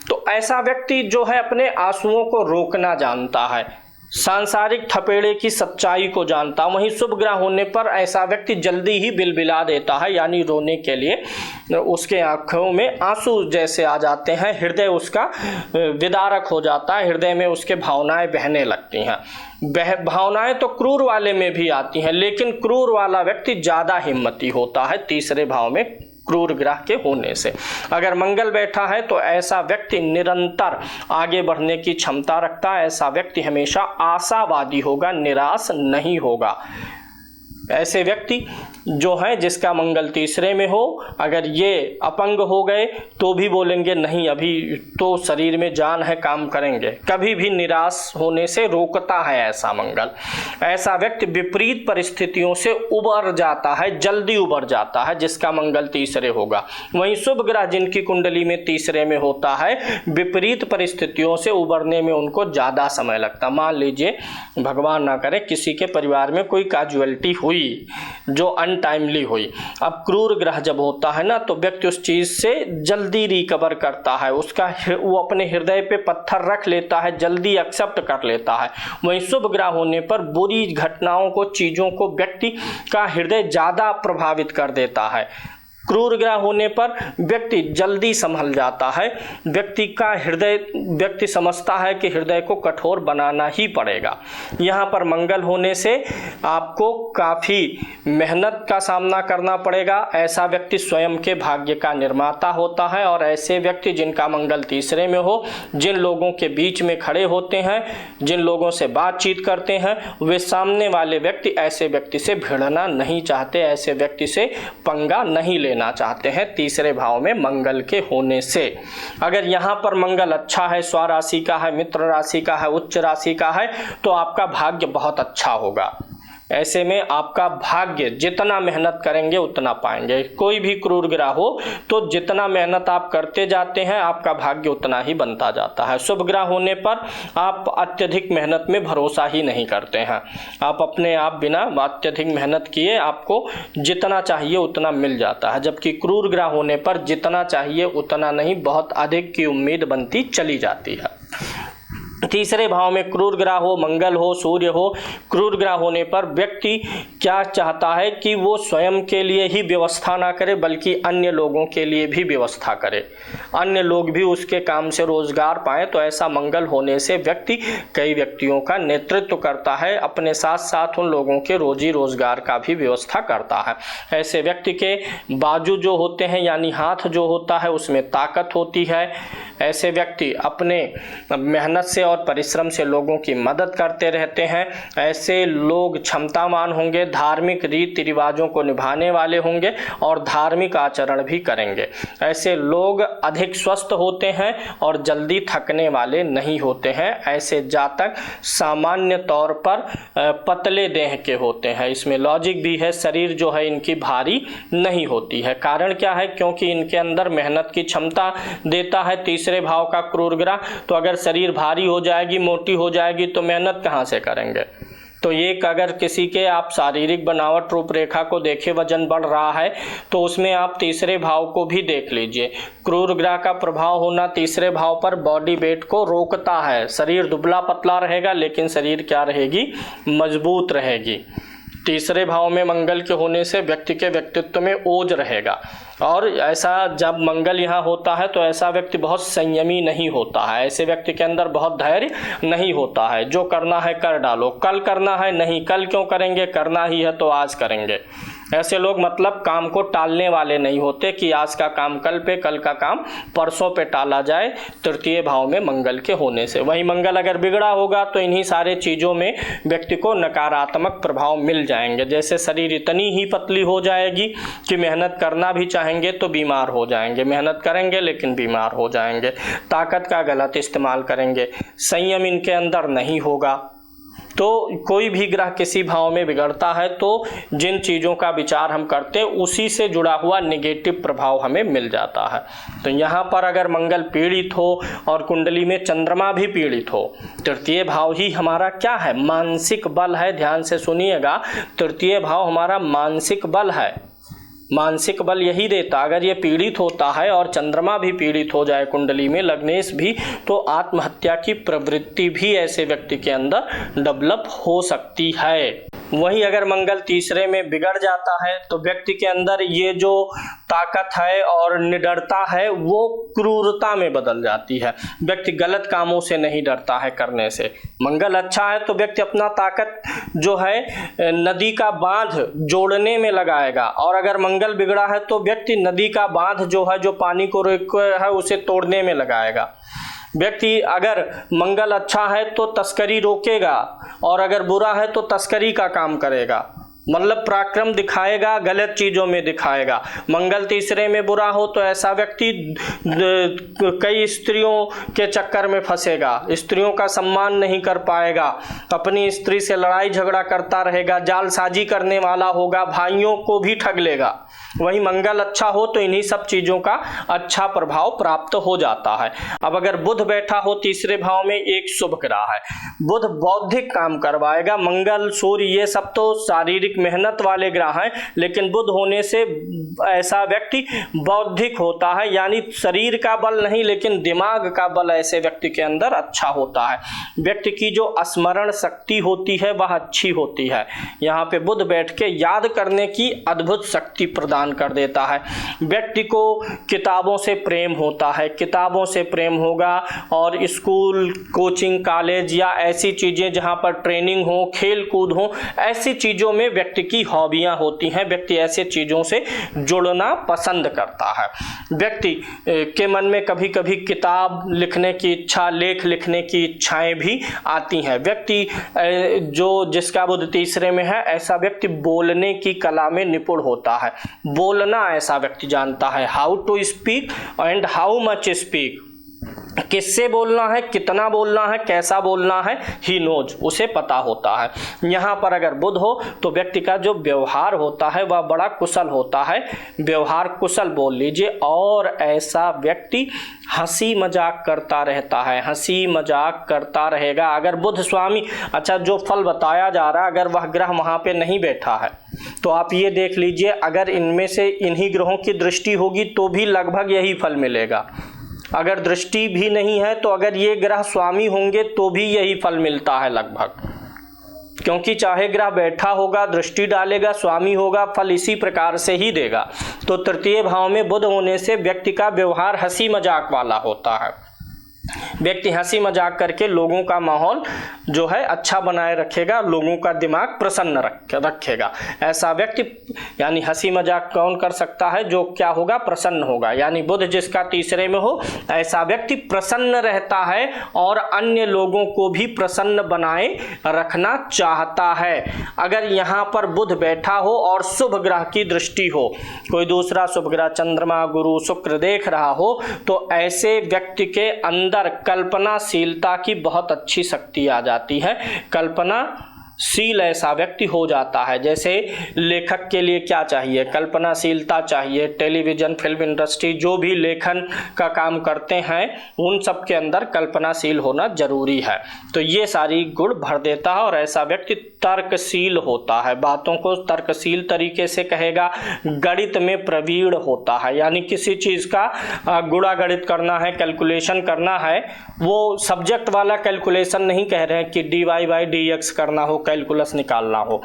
तो ऐसा व्यक्ति जो है अपने आंसुओं को रोकना जानता है, सांसारिक थपेड़े की सच्चाई को जानता। वहीं शुभ ग्रह होने पर ऐसा व्यक्ति जल्दी ही बिलबिला देता है, यानी रोने के लिए उसके आंखों में आंसू जैसे आ जाते हैं, हृदय उसका विदारक हो जाता है, हृदय में उसके भावनाएं बहने लगती हैं। भावनाएं तो क्रूर वाले में भी आती हैं, लेकिन क्रूर वाला व्यक्ति ज्यादा हिम्मती होता है तीसरे भाव में क्रूर ग्रह के होने से। अगर मंगल बैठा है तो ऐसा व्यक्ति निरंतर आगे बढ़ने की क्षमता रखता है, ऐसा व्यक्ति हमेशा आशावादी होगा, निराश नहीं होगा। ऐसे व्यक्ति जो है जिसका मंगल तीसरे में हो, अगर ये अपंग हो गए तो भी बोलेंगे नहीं अभी तो शरीर में जान है, काम करेंगे, कभी भी निराश होने से रोकता है ऐसा मंगल। ऐसा व्यक्ति विपरीत परिस्थितियों से उबर जाता है, जल्दी उबर जाता है, जिसका मंगल तीसरे होगा। वहीं शुभ ग्रह जिनकी कुंडली में तीसरे में होता है, विपरीत परिस्थितियों से उबरने में उनको ज्यादा समय लगता। मान लीजिए भगवान ना करे किसी के परिवार में कोई कैजुअलिटी हुई जो अनटाइमली हुई, अब क्रूर ग्रह जब होता है ना तो व्यक्ति उस चीज से जल्दी रिकवर करता है, वो अपने हृदय पे पत्थर रख लेता है, जल्दी एक्सेप्ट कर लेता है। वहीं शुभ ग्रह होने पर बुरी घटनाओं को, चीजों को व्यक्ति का हृदय ज्यादा प्रभावित कर देता है। क्रूर ग्रह होने पर व्यक्ति जल्दी संभल जाता है, व्यक्ति समझता है कि हृदय को कठोर बनाना ही पड़ेगा। यहाँ पर मंगल होने से आपको काफ़ी मेहनत का सामना करना पड़ेगा। ऐसा व्यक्ति स्वयं के भाग्य का निर्माता होता है, और ऐसे व्यक्ति जिनका मंगल तीसरे में हो, जिन लोगों के बीच में खड़े होते हैं, जिन लोगों से बातचीत करते हैं, वे सामने वाले व्यक्ति ऐसे व्यक्ति से भिड़ना नहीं चाहते, ऐसे व्यक्ति से पंगा नहीं लेना चाहते हैं तीसरे भाव में मंगल के होने से। अगर यहां पर मंगल अच्छा है, स्वराशि का है, मित्र राशि का है, उच्च राशि का है, तो आपका भाग्य बहुत अच्छा होगा। ऐसे में आपका भाग्य, जितना मेहनत करेंगे उतना पाएंगे। कोई भी क्रूर ग्रह हो तो जितना मेहनत आप करते जाते हैं आपका भाग्य उतना ही बनता जाता है। शुभ ग्रह होने पर आप अत्यधिक मेहनत में भरोसा ही नहीं करते हैं, आप अपने आप बिना अत्यधिक मेहनत किए आपको जितना चाहिए उतना मिल जाता है। जबकि क्रूर ग्रह होने पर जितना चाहिए उतना नहीं, बहुत अधिक की उम्मीद बनती चली जाती है। तीसरे भाव में क्रूर ग्रह हो, मंगल हो, सूर्य हो, क्रूर ग्रह होने पर व्यक्ति क्या चाहता है कि वो स्वयं के लिए ही व्यवस्था ना करे बल्कि अन्य लोगों के लिए भी व्यवस्था करे, अन्य लोग भी उसके काम से रोजगार पाएं। तो ऐसा मंगल होने से व्यक्ति कई व्यक्तियों का नेतृत्व करता है, अपने साथ साथ उन लोगों के रोजी रोजगार का भी व्यवस्था करता है। ऐसे व्यक्ति के बाजू जो होते हैं यानी हाथ जो होता है उसमें ताकत होती है। ऐसे व्यक्ति अपने मेहनत से और परिश्रम से लोगों की मदद करते रहते हैं। ऐसे लोग क्षमतावान होंगे, धार्मिक रीति रिवाजों को निभाने वाले होंगे और धार्मिक आचरण भी करेंगे। ऐसे लोग अधिक स्वस्थ होते हैं और जल्दी थकने वाले नहीं होते हैं। ऐसे जातक सामान्य तौर पर पतले देह के होते हैं। इसमें लॉजिक भी है, शरीर जो है इनकी भारी नहीं होती है। कारण क्या है? क्योंकि इनके अंदर मेहनत की क्षमता देता है तीसरे भाव का क्रूर ग्रह। तो अगर शरीर भारी हो जाएगी, मोटी हो जाएगी तो मेहनत कहाँ से करेंगे? तो एक अगर किसी के आप शारीरिक बनावट रूपरेखा को देखें, वजन बढ़ रहा है तो उसमें आप तीसरे भाव को भी देख लीजिए। क्रूर ग्रह का प्रभाव होना तीसरे भाव पर बॉडी वेट को रोकता है। शरीर दुबला पतला रहेगा लेकिन शरीर क्या रहेगी? मजबूत रहेगी। तीसरे भाव में मंगल के होने से व्यक्ति के व्यक्तित्व में ओज रहेगा, और ऐसा जब मंगल यहाँ होता है तो ऐसा व्यक्ति बहुत संयमी नहीं होता है, ऐसे व्यक्ति के अंदर बहुत धैर्य नहीं होता है। जो करना है कर डालो, कल करना है नहीं, कल क्यों करेंगे, करना ही है तो आज करेंगे। ऐसे लोग मतलब काम को टालने वाले नहीं होते कि आज का काम कल पे, कल का काम परसों पे टाला जाए, तृतीय भाव में मंगल के होने से। वही मंगल अगर बिगड़ा होगा तो इन्हीं सारे चीज़ों में व्यक्ति को नकारात्मक प्रभाव मिल जाएंगे। जैसे शरीर इतनी ही पतली हो जाएगी कि मेहनत करना भी चाहेंगे तो बीमार हो जाएंगे, मेहनत करेंगे लेकिन बीमार हो जाएंगे, ताकत का गलत इस्तेमाल करेंगे, संयम इनके अंदर नहीं होगा। तो कोई भी ग्रह किसी भाव में बिगड़ता है तो जिन चीज़ों का विचार हम करते हैं उसी से जुड़ा हुआ नेगेटिव प्रभाव हमें मिल जाता है। तो यहाँ पर अगर मंगल पीड़ित हो और कुंडली में चंद्रमा भी पीड़ित हो, तृतीय भाव ही हमारा क्या है, मानसिक बल है। ध्यान से सुनिएगा, तृतीय भाव हमारा मानसिक बल है, मानसिक बल यही देता। अगर ये पीड़ित होता है और चंद्रमा भी पीड़ित हो जाए कुंडली में, लग्नेश भी, तो आत्महत्या की प्रवृत्ति भी ऐसे व्यक्ति के अंदर डेवलप हो सकती है। वहीं अगर मंगल तीसरे में बिगड़ जाता है तो व्यक्ति के अंदर ये जो ताकत है और निडरता है वो क्रूरता में बदल जाती है। व्यक्ति गलत कामों से नहीं डरता है करने से। मंगल अच्छा है तो व्यक्ति अपना ताकत जो है नदी का बांध जोड़ने में लगाएगा, और अगर मंगल बिगड़ा है तो व्यक्ति नदी का बांध जो है, जो पानी को रोके है, उसे तोड़ने में लगाएगा। व्यक्ति अगर मंगल अच्छा है तो तस्करी रोकेगा, और अगर बुरा है तो तस्करी का काम करेगा, मतलब पराक्रम दिखाएगा, गलत चीज़ों में दिखाएगा। मंगल तीसरे में बुरा हो तो ऐसा व्यक्ति कई स्त्रियों के चक्कर में फंसेगा, स्त्रियों का सम्मान नहीं कर पाएगा, अपनी स्त्री से लड़ाई झगड़ा करता रहेगा, जालसाजी करने वाला होगा, भाइयों को भी ठग लेगा। वहीं मंगल अच्छा हो तो इन्हीं सब चीज़ों का अच्छा प्रभाव प्राप्त हो जाता है। अब अगर बुध बैठा हो तीसरे भाव में, एक शुभ ग्रह है, बुध बौद्धिक काम करवाएगा। मंगल, सूर्य ये सब तो शारीरिक मेहनत वाले ग्रह हैं, लेकिन बुध होने से ऐसा व्यक्ति बौद्धिक होता है, यानी शरीर का बल नहीं लेकिन दिमाग का बल ऐसे व्यक्ति के अंदर अच्छा होता है। व्यक्ति की जो स्मरण शक्ति होती है वह अच्छी होती है। यहाँ पे बुध बैठ के याद करने की अद्भुत शक्ति प्रदान कर देता है। व्यक्ति को किताबों से प्रेम होता है, किताबों से प्रेम होगा, और स्कूल, कोचिंग, कॉलेज या ऐसी चीज़ें जहाँ पर ट्रेनिंग हो, खेल कूद हो, ऐसी चीज़ों में व्यक्ति की हॉबियाँ होती हैं। व्यक्ति ऐसे चीज़ों से जुड़ना पसंद करता है। व्यक्ति के मन में कभी कभी किताब लिखने की इच्छा, लेख लिखने की इच्छाएं भी आती हैं। व्यक्ति जो जिसका बुध तीसरे में है, ऐसा व्यक्ति बोलने की कला में निपुण होता है। बोलना ऐसा व्यक्ति जानता है, how to speak and how much speak, किससे बोलना है, कितना बोलना है, कैसा बोलना है, ही नोज, उसे पता होता है। यहाँ पर अगर बुध हो तो व्यक्ति का जो व्यवहार होता है वह बड़ा कुशल होता है, व्यवहार कुशल बोल लीजिए। और ऐसा व्यक्ति हंसी मजाक करता रहता है, हंसी मजाक करता रहेगा। अगर बुध स्वामी, अच्छा जो फल बताया जा रहा है, अगर वह ग्रह वहाँ पे नहीं बैठा है तो आप ये देख लीजिए, अगर इनमें से इन्हीं ग्रहों की दृष्टि होगी तो भी लगभग यही फल मिलेगा। अगर दृष्टि भी नहीं है तो अगर ये ग्रह स्वामी होंगे तो भी यही फल मिलता है लगभग, क्योंकि चाहे ग्रह बैठा होगा, दृष्टि डालेगा, स्वामी होगा, फल इसी प्रकार से ही देगा। तो तृतीय भाव में बुध होने से व्यक्ति का व्यवहार हंसी मजाक वाला होता है। व्यक्ति हंसी मजाक करके लोगों का माहौल जो है अच्छा बनाए रखेगा, लोगों का दिमाग प्रसन्न रखेगा। ऐसा व्यक्ति, यानी हंसी मजाक कौन कर सकता है, जो क्या होगा, प्रसन्न होगा। यानी बुध जिसका तीसरे में हो, ऐसा व्यक्ति प्रसन्न रहता है और अन्य लोगों को भी प्रसन्न बनाए रखना चाहता है। अगर यहाँ पर बुध बैठा हो और शुभ ग्रह की दृष्टि हो, कोई दूसरा शुभ ग्रह चंद्रमा, गुरु, शुक्र देख रहा हो, तो ऐसे व्यक्ति के अंदर कल्पनाशीलता की बहुत अच्छी शक्ति आ जाती है। कल्पनाशील ऐसा व्यक्ति हो जाता है। जैसे लेखक के लिए क्या चाहिए, कल्पनाशीलता चाहिए। टेलीविजन, फिल्म इंडस्ट्री, जो भी लेखन का काम करते हैं, उन सब के अंदर कल्पनाशील होना जरूरी है। तो ये सारी गुण भर देता है और ऐसा व्यक्ति तर्कशील होता है, बातों को तर्कशील तरीके से कहेगा। गणित में प्रवीण होता है, यानी किसी चीज़ का गुणा गणित करना है, कैलकुलेशन करना है, वो सब्जेक्ट वाला कैलकुलेशन नहीं कह रहे हैं कि dy/dx करना हो, कैलकुलस निकालना हो।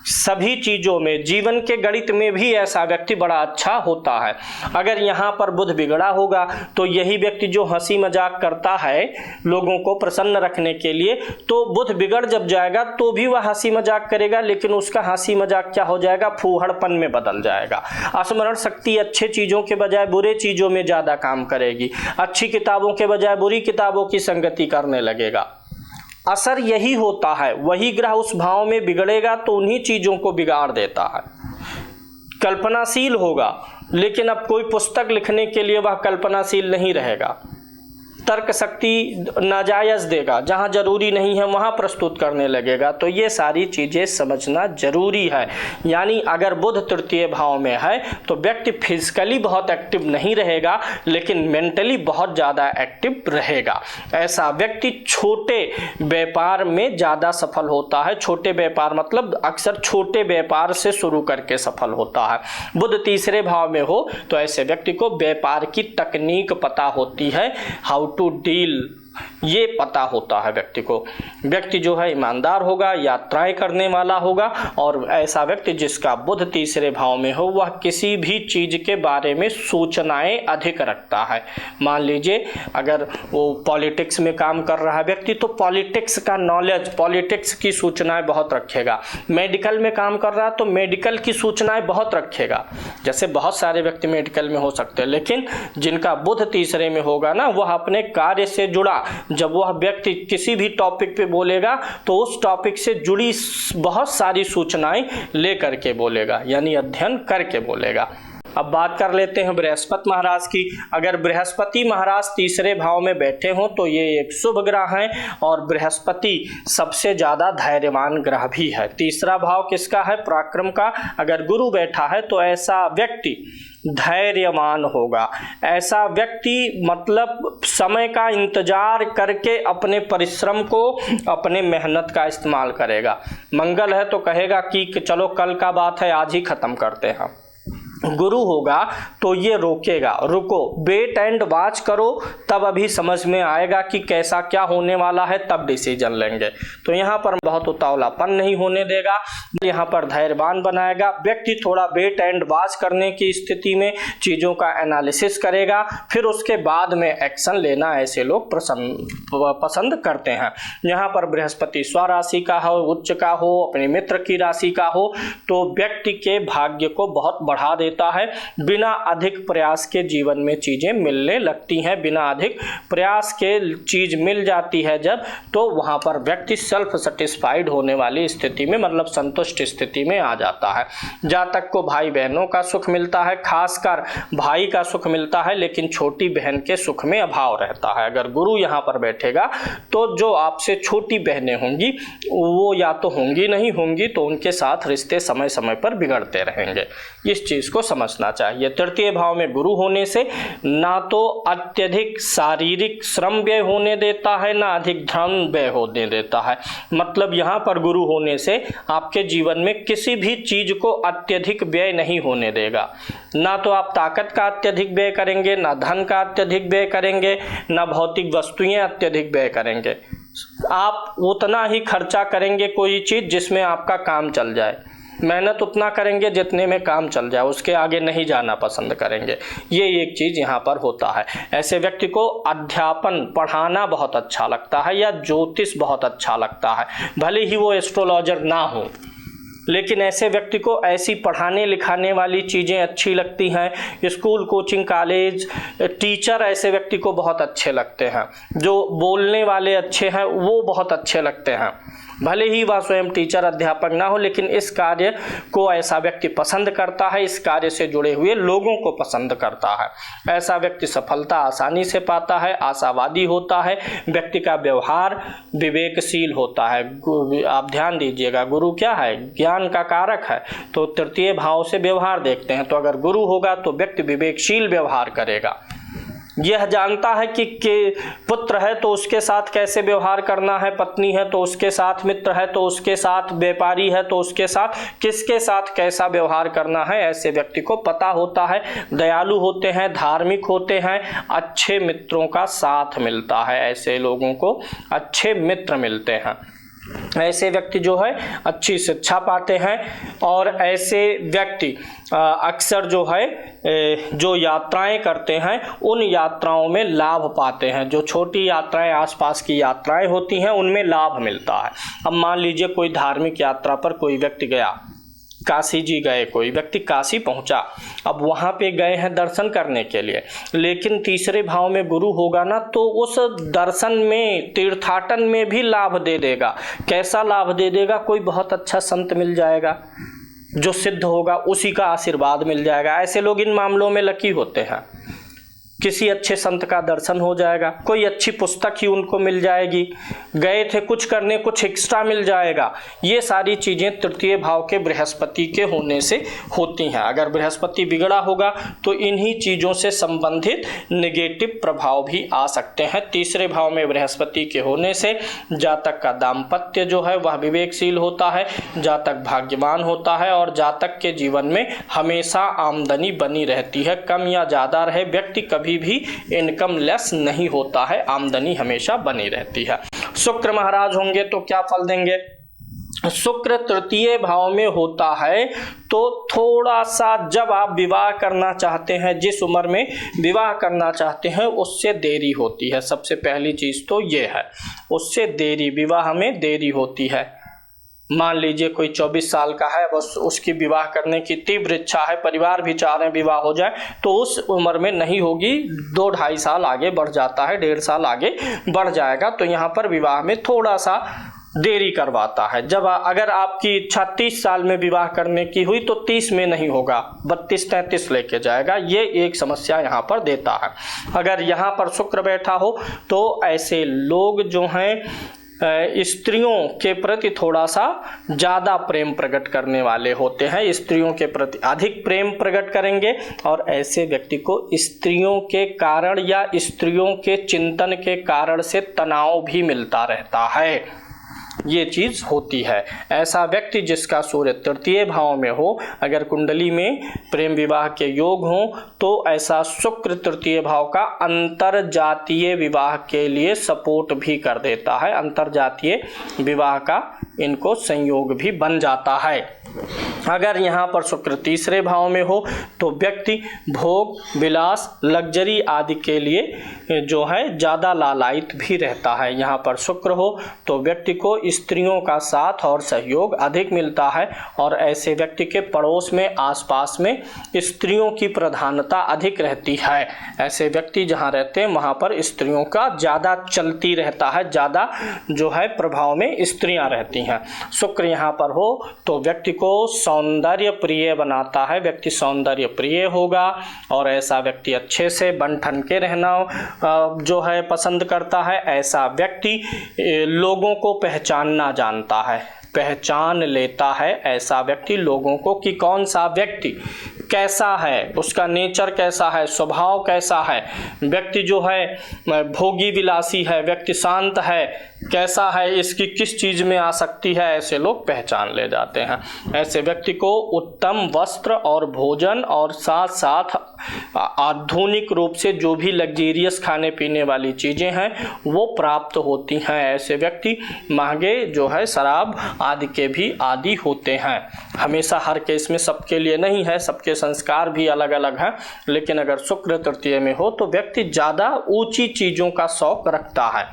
सभी चीज़ों में, जीवन के गणित में भी ऐसा व्यक्ति बड़ा अच्छा होता है। अगर यहाँ पर बुध बिगड़ा होगा तो यही व्यक्ति जो हंसी मजाक करता है लोगों को प्रसन्न रखने के लिए, तो बुध बिगड़ जब जाएगा तो भी वह हंसी मजाक करेगा, लेकिन उसका हंसी मजाक क्या हो जाएगा, फूहड़पन में बदल जाएगा। स्मरण शक्ति अच्छे चीज़ों के बजाय बुरे चीज़ों में ज़्यादा काम करेगी, अच्छी किताबों के बजाय बुरी किताबों की संगति करने लगेगा। असर यही होता है, वही ग्रह उस भाव में बिगड़ेगा तो उन्हीं चीज़ों को बिगाड़ देता है। कल्पनाशील होगा, लेकिन अब कोई पुस्तक लिखने के लिए वह कल्पनाशील नहीं रहेगा। तर्क शक्ति नाजायज़ देगा, जहाँ जरूरी नहीं है वहाँ प्रस्तुत करने लगेगा। तो ये सारी चीज़ें समझना जरूरी है। यानी अगर बुध तृतीय भाव में है तो व्यक्ति फिजिकली बहुत एक्टिव नहीं रहेगा, लेकिन मेंटली बहुत ज़्यादा एक्टिव रहेगा। ऐसा व्यक्ति छोटे व्यापार में ज़्यादा सफल होता है। छोटे व्यापार मतलब अक्सर छोटे व्यापार से शुरू करके सफल होता है। बुध तीसरे भाव में हो तो ऐसे व्यक्ति को व्यापार की तकनीक पता होती है, हाउ टू डील, ये पता होता है व्यक्ति को। व्यक्ति जो है ईमानदार होगा, यात्राएं करने वाला होगा, और ऐसा व्यक्ति जिसका बुध तीसरे भाव में हो वह किसी भी चीज़ के बारे में सूचनाएं अधिक रखता है। मान लीजिए अगर वो पॉलिटिक्स में काम कर रहा है व्यक्ति तो पॉलिटिक्स का नॉलेज, पॉलिटिक्स की सूचनाएं बहुत रखेगा। मेडिकल में काम कर रहा है तो मेडिकल की सूचनाएं बहुत रखेगा। जैसे बहुत सारे व्यक्ति मेडिकल में हो सकते हैं, लेकिन जिनका बुध तीसरे में होगा ना, वह अपने कार्य से जुड़ा, जब वह व्यक्ति किसी भी टॉपिक पे बोलेगा तो उस टॉपिक से जुड़ी बहुत सारी सूचनाएं लेकर के बोलेगा, यानी अध्ययन करके बोलेगा। अब बात कर लेते हैं बृहस्पति महाराज की। अगर बृहस्पति महाराज तीसरे भाव में बैठे हों तो ये एक शुभ ग्रह है, और बृहस्पति सबसे ज़्यादा धैर्यवान ग्रह भी है। तीसरा भाव किसका है, पराक्रम का। अगर गुरु बैठा है तो ऐसा व्यक्ति धैर्यवान होगा। ऐसा व्यक्ति मतलब समय का इंतजार करके अपने परिश्रम को, अपने मेहनत का इस्तेमाल करेगा। मंगल है तो कहेगा कि चलो कल का बात है, आज ही खत्म करते हैं। गुरु होगा तो ये रोकेगा, रुको, वेट एंड वॉच करो, तब अभी समझ में आएगा कि कैसा क्या होने वाला है, तब डिसीजन लेंगे। तो यहाँ पर बहुत उतावलापन नहीं होने देगा, यहाँ पर धैर्यवान बनाएगा। व्यक्ति थोड़ा वेट एंड वॉच करने की स्थिति में चीज़ों का एनालिसिस करेगा, फिर उसके बाद में एक्शन लेना ऐसे लोग पसंद करते हैं। यहाँ पर बृहस्पति स्वराशि का हो, उच्च का हो, अपने मित्र की राशि का हो, तो व्यक्ति के भाग्य को बहुत बढ़ा देता है। बिना अधिक प्रयास के जीवन में चीजें मिलने लगती हैं। बिना अधिक प्रयास के चीज मिल जाती है जब, तो वहां पर व्यक्ति सेल्फ सेटिस्फाइड होने वाली स्थिति में, मतलब संतुष्ट स्थिति में आ जाता है। जातक को भाई बहनों का सुख मिलता है, खासकर भाई का सुख मिलता है, लेकिन छोटी बहन के सुख में अभाव रहता है। अगर गुरु यहाँ पर बैठेगा तो जो आपसे छोटी बहनें होंगी वो या तो होंगी नहीं होंगी, तो उनके साथ रिश्ते समय समय पर बिगड़ते रहेंगे। इस चीज को समझना चाहिए। तृतीय भाव में गुरु होने से ना तो अत्यधिक शारीरिक श्रम व्यय होने देता है, ना अधिक धन व्यय होने देता है। मतलब यहाँ पर गुरु होने से आपके जीवन में किसी भी चीज को अत्यधिक व्यय नहीं होने देगा। ना तो आप ताकत का अत्यधिक व्यय करेंगे, ना धन का अत्यधिक व्यय करेंगे, ना भौतिक वस्तुएं अत्यधिक व्यय करेंगे। आप उतना ही खर्चा करेंगे कोई चीज जिसमें आपका काम चल जाए, मेहनत उतना करेंगे जितने में काम चल जाए, उसके आगे नहीं जाना पसंद करेंगे। ये एक चीज़ यहाँ पर होता है। ऐसे व्यक्ति को अध्यापन, पढ़ाना बहुत अच्छा लगता है, या ज्योतिष बहुत अच्छा लगता है, भले ही वो एस्ट्रोलॉजर ना हो, लेकिन ऐसे व्यक्ति को ऐसी पढ़ाने लिखाने वाली चीज़ें अच्छी लगती हैं। स्कूल, कोचिंग, कॉलेज, टीचर ऐसे व्यक्ति को बहुत अच्छे लगते हैं। जो बोलने वाले अच्छे हैं वो बहुत अच्छे लगते हैं, भले ही वह स्वयं टीचर, अध्यापक ना हो, लेकिन इस कार्य को ऐसा व्यक्ति पसंद करता है, इस कार्य से जुड़े हुए लोगों को पसंद करता है। ऐसा व्यक्ति सफलता आसानी से पाता है, आशावादी होता है, व्यक्ति का व्यवहार विवेकशील होता है। आप ध्यान दीजिएगा, गुरु क्या है, ज्ञान का कारक है, तो तृतीय भाव से व्यवहार देखते हैं। तो अगर गुरु होगा तो व्यक्ति विवेकशील व्यवहार करेगा। यह जानता है कि पुत्र है तो उसके साथ कैसे व्यवहार करना है, पत्नी है तो उसके साथ, मित्र है तो उसके साथ, व्यापारी है तो उसके साथ, किसके साथ कैसा व्यवहार करना है, ऐसे व्यक्ति को पता होता है। दयालु होते हैं, धार्मिक होते हैं, अच्छे मित्रों का साथ मिलता है, ऐसे लोगों को अच्छे मित्र मिलते हैं। ऐसे व्यक्ति जो है अच्छी शिक्षा पाते हैं और ऐसे व्यक्ति अक्सर जो है जो यात्राएं करते हैं उन यात्राओं में लाभ पाते हैं। जो छोटी यात्राएं, आसपास की यात्राएं होती हैं, उनमें लाभ मिलता है। अब मान लीजिए कोई धार्मिक यात्रा पर कोई व्यक्ति गया, काशी जी गए, कोई व्यक्ति काशी पहुंचा, अब वहां पे गए हैं दर्शन करने के लिए, लेकिन तीसरे भाव में गुरु होगा ना, तो उस दर्शन में, तीर्थाटन में भी लाभ दे देगा। कैसा लाभ दे देगा? कोई बहुत अच्छा संत मिल जाएगा जो सिद्ध होगा, उसी का आशीर्वाद मिल जाएगा। ऐसे लोग इन मामलों में लकी होते हैं। किसी अच्छे संत का दर्शन हो जाएगा, कोई अच्छी पुस्तक ही उनको मिल जाएगी, गए थे कुछ करने, कुछ एक्स्ट्रा मिल जाएगा। ये सारी चीज़ें तृतीय भाव के बृहस्पति के होने से होती हैं। अगर बृहस्पति बिगड़ा होगा तो इन्हीं चीज़ों से संबंधित नेगेटिव प्रभाव भी आ सकते हैं। तीसरे भाव में बृहस्पति के होने से जातक का दाम्पत्य जो है वह विवेकशील होता है, जातक भाग्यवान होता है और जातक के जीवन में हमेशा आमदनी बनी रहती है। कम या ज़्यादा रहे, व्यक्ति कभी भी इनकम लेस नहीं होता है, आमदनी हमेशा बनी रहती है। शुक्र महाराज होंगे तो क्या फल देंगे? शुक्र तृतीय भाव में होता है तो थोड़ा सा, जब आप विवाह करना चाहते हैं, जिस उम्र में विवाह करना चाहते हैं उससे देरी होती है। सबसे पहली चीज तो ये है, उससे देरी, विवाह में देरी होती है। मान लीजिए कोई 24 साल का है, बस उसकी विवाह करने की तीव्र इच्छा है, परिवार भी चाह रहे हैं विवाह हो जाए, तो उस उम्र में नहीं होगी, 2-2.5 साल आगे बढ़ जाता है, 1.5 साल आगे बढ़ जाएगा। तो यहाँ पर विवाह में थोड़ा सा देरी करवाता है। जब अगर आपकी इच्छा 30 साल में विवाह करने की हुई तो 30 में नहीं होगा, 32-33 लेके जाएगा। ये एक समस्या यहाँ पर देता है। अगर यहाँ पर शुक्र बैठा हो तो ऐसे लोग जो हैं स्त्रियों के प्रति थोड़ा सा ज़्यादा प्रेम प्रकट करने वाले होते हैं, स्त्रियों के प्रति अधिक प्रेम प्रकट करेंगे और ऐसे व्यक्ति को स्त्रियों के कारण या स्त्रियों के चिंतन के कारण से तनाव भी मिलता रहता है। ये चीज होती है। ऐसा व्यक्ति जिसका सूर्य तृतीय भाव में हो, अगर कुंडली में प्रेम विवाह के योग हो, तो ऐसा शुक्र तृतीय भाव का अंतर जातीय विवाह के लिए सपोर्ट भी कर देता है। अंतर जातीय विवाह का इनको संयोग भी बन जाता है। अगर यहाँ पर शुक्र तीसरे भाव में हो तो व्यक्ति भोग विलास लग्जरी आदि के लिए जो है ज़्यादा लालायित भी रहता है। यहाँ पर शुक्र हो तो व्यक्ति को स्त्रियों का साथ और सहयोग अधिक मिलता है और ऐसे व्यक्ति के पड़ोस में, आसपास में स्त्रियों की प्रधानता अधिक रहती है। ऐसे व्यक्ति जहाँ रहते हैं वहाँ पर स्त्रियों का ज़्यादा चलती रहता है, ज़्यादा जो है प्रभाव में स्त्रियाँ रहती हैं। शुक्र यहाँ पर हो तो व्यक्ति को सौंदर्य प्रिय बनाता है, व्यक्ति सौंदर्य प्रिय होगा और ऐसा व्यक्ति अच्छे से बन ठन के रहना जो है पसंद करता है। ऐसा व्यक्ति लोगों को पहचानना जानता है, पहचान लेता है ऐसा व्यक्ति लोगों को कि कौन सा व्यक्ति कैसा है, उसका नेचर कैसा है, स्वभाव कैसा है। व्यक्ति जो है भोगी विलासी है, व्यक्ति शांत है, कैसा है, इसकी किस चीज़ में आसक्ति है, ऐसे लोग पहचान ले जाते हैं। ऐसे व्यक्ति को उत्तम वस्त्र और भोजन और साथ साथ आधुनिक रूप से जो भी लग्जेरियस खाने पीने वाली चीज़ें हैं वो प्राप्त होती हैं। ऐसे व्यक्ति महंगे जो है शराब आदि के भी आदी होते हैं। हमेशा हर केस में सबके लिए नहीं है, सबके संस्कार भी अलग अलग हैं, लेकिन अगर शुक्र तृतीय में हो तो व्यक्ति ज़्यादा ऊंची चीज़ों का शौक रखता है।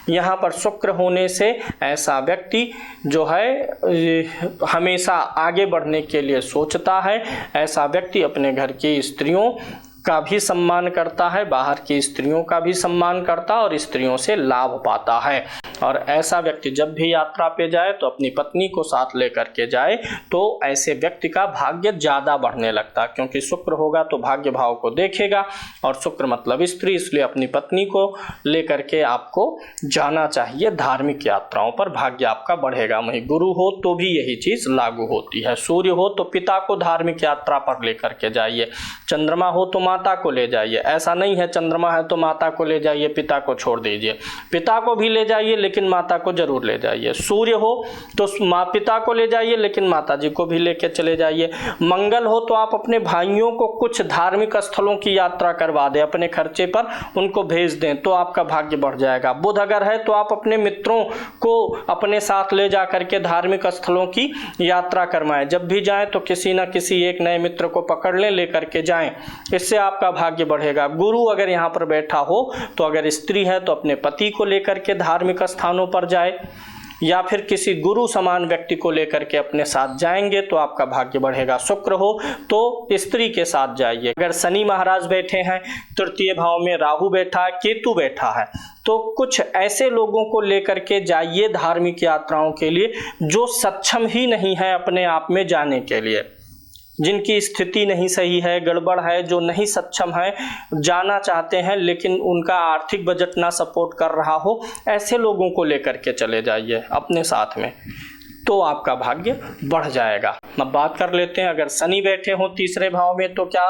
यहाँ पर शुक्र होने से ऐसा व्यक्ति जो है हमेशा आगे बढ़ने के लिए सोचता है। ऐसा व्यक्ति अपने घर की स्त्रियों का भी सम्मान करता है, बाहर की स्त्रियों का भी सम्मान करता है और स्त्रियों से लाभ पाता है। और ऐसा व्यक्ति जब भी यात्रा पे जाए तो अपनी पत्नी को साथ लेकर के जाए तो ऐसे व्यक्ति का भाग्य ज़्यादा बढ़ने लगता है, क्योंकि शुक्र होगा तो भाग्य भाव को देखेगा और शुक्र मतलब स्त्री, इसलिए अपनी पत्नी को लेकर के आपको जाना चाहिए धार्मिक यात्राओं पर, भाग्य आपका बढ़ेगा। वहीं गुरु हो तो भी यही चीज़ लागू होती है। सूर्य हो तो पिता को धार्मिक यात्रा पर लेकर के जाइए, चंद्रमा हो तो माता को ले जाइए, ऐसा नहीं है चंद्रमा है तो माता को ले जाइए, पिता को छोड़ दीजिए। पिता को भी ले जाइए लेकिन माता को जरूर ले जाइए। सूर्य हो तो पिता को ले जाइए लेकिन माता जी को भी लेके चले जाइए। मंगल हो तो आप अपने भाइयों को कुछ धार्मिक स्थलों की यात्रा करवा दें, अपने खर्चे पर उनको भेज दें तो आपका भाग्य बढ़ जाएगा। बुध अगर है तो आप अपने मित्रों को अपने साथ ले जा करके धार्मिक स्थलों की यात्रा करवाएं। जब भी जाएं तो किसी न किसी एक नए मित्र को पकड़ लेकर के जाएं, इससे आपका भाग्य बढ़ेगा। गुरु अगर यहाँ पर बैठा हो तो अगर स्त्री है तो अपने पति को लेकर के धार्मिक स्थानों पर जाए, या फिर किसी गुरु समान व्यक्ति को लेकर के अपने साथ जाएंगे तो आपका भाग्य बढ़ेगा। शुक्र हो तो स्त्री के साथ जाइए। अगर शनि महाराज बैठे हैं, तृतीय भाव में राहु बैठा है, केतु बैठा है, तो कुछ ऐसे लोगों को लेकर के जाइए धार्मिक यात्राओं के लिए जो सक्षम ही नहीं है अपने आप में जाने के लिए, जिनकी स्थिति नहीं सही है, गड़बड़ है, जो नहीं सक्षम है, जाना चाहते हैं लेकिन उनका आर्थिक बजट ना सपोर्ट कर रहा हो, ऐसे लोगों को लेकर के चले जाइए अपने साथ में, तो आपका भाग्य बढ़ जाएगा। अब बात कर लेते हैं अगर शनि बैठे हो तीसरे भाव में तो क्या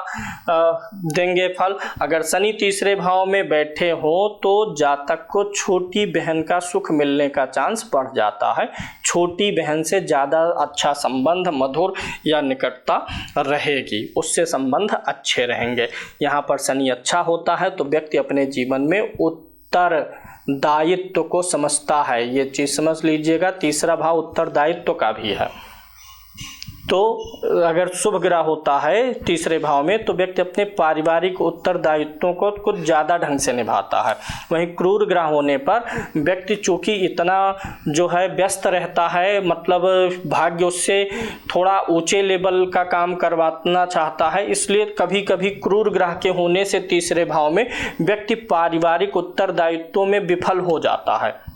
देंगे फल। अगर शनि तीसरे भाव में बैठे हो तो जातक को छोटी बहन का सुख मिलने का चांस बढ़ जाता है। छोटी बहन से ज़्यादा अच्छा संबंध, मधुर या निकटता रहेगी, उससे संबंध अच्छे रहेंगे। यहाँ पर शनि अच्छा होता है तो व्यक्ति अपने जीवन में उत्तरदायित्व को समझता है, ये चीज समझ लीजिएगा। तीसरा भाव उत्तरदायित्व का भी है, तो अगर शुभ ग्रह होता है तीसरे भाव में तो व्यक्ति अपने पारिवारिक उत्तरदायित्वों को कुछ ज़्यादा ढंग से निभाता है। वहीं क्रूर ग्रह होने पर व्यक्ति चूँकि इतना जो है व्यस्त रहता है, मतलब भाग्य उससे थोड़ा ऊंचे लेवल का काम करवाना चाहता है, इसलिए कभी कभी क्रूर ग्रह के होने से तीसरे भाव में व्यक्ति पारिवारिक उत्तरदायित्वों में विफल हो जाता है।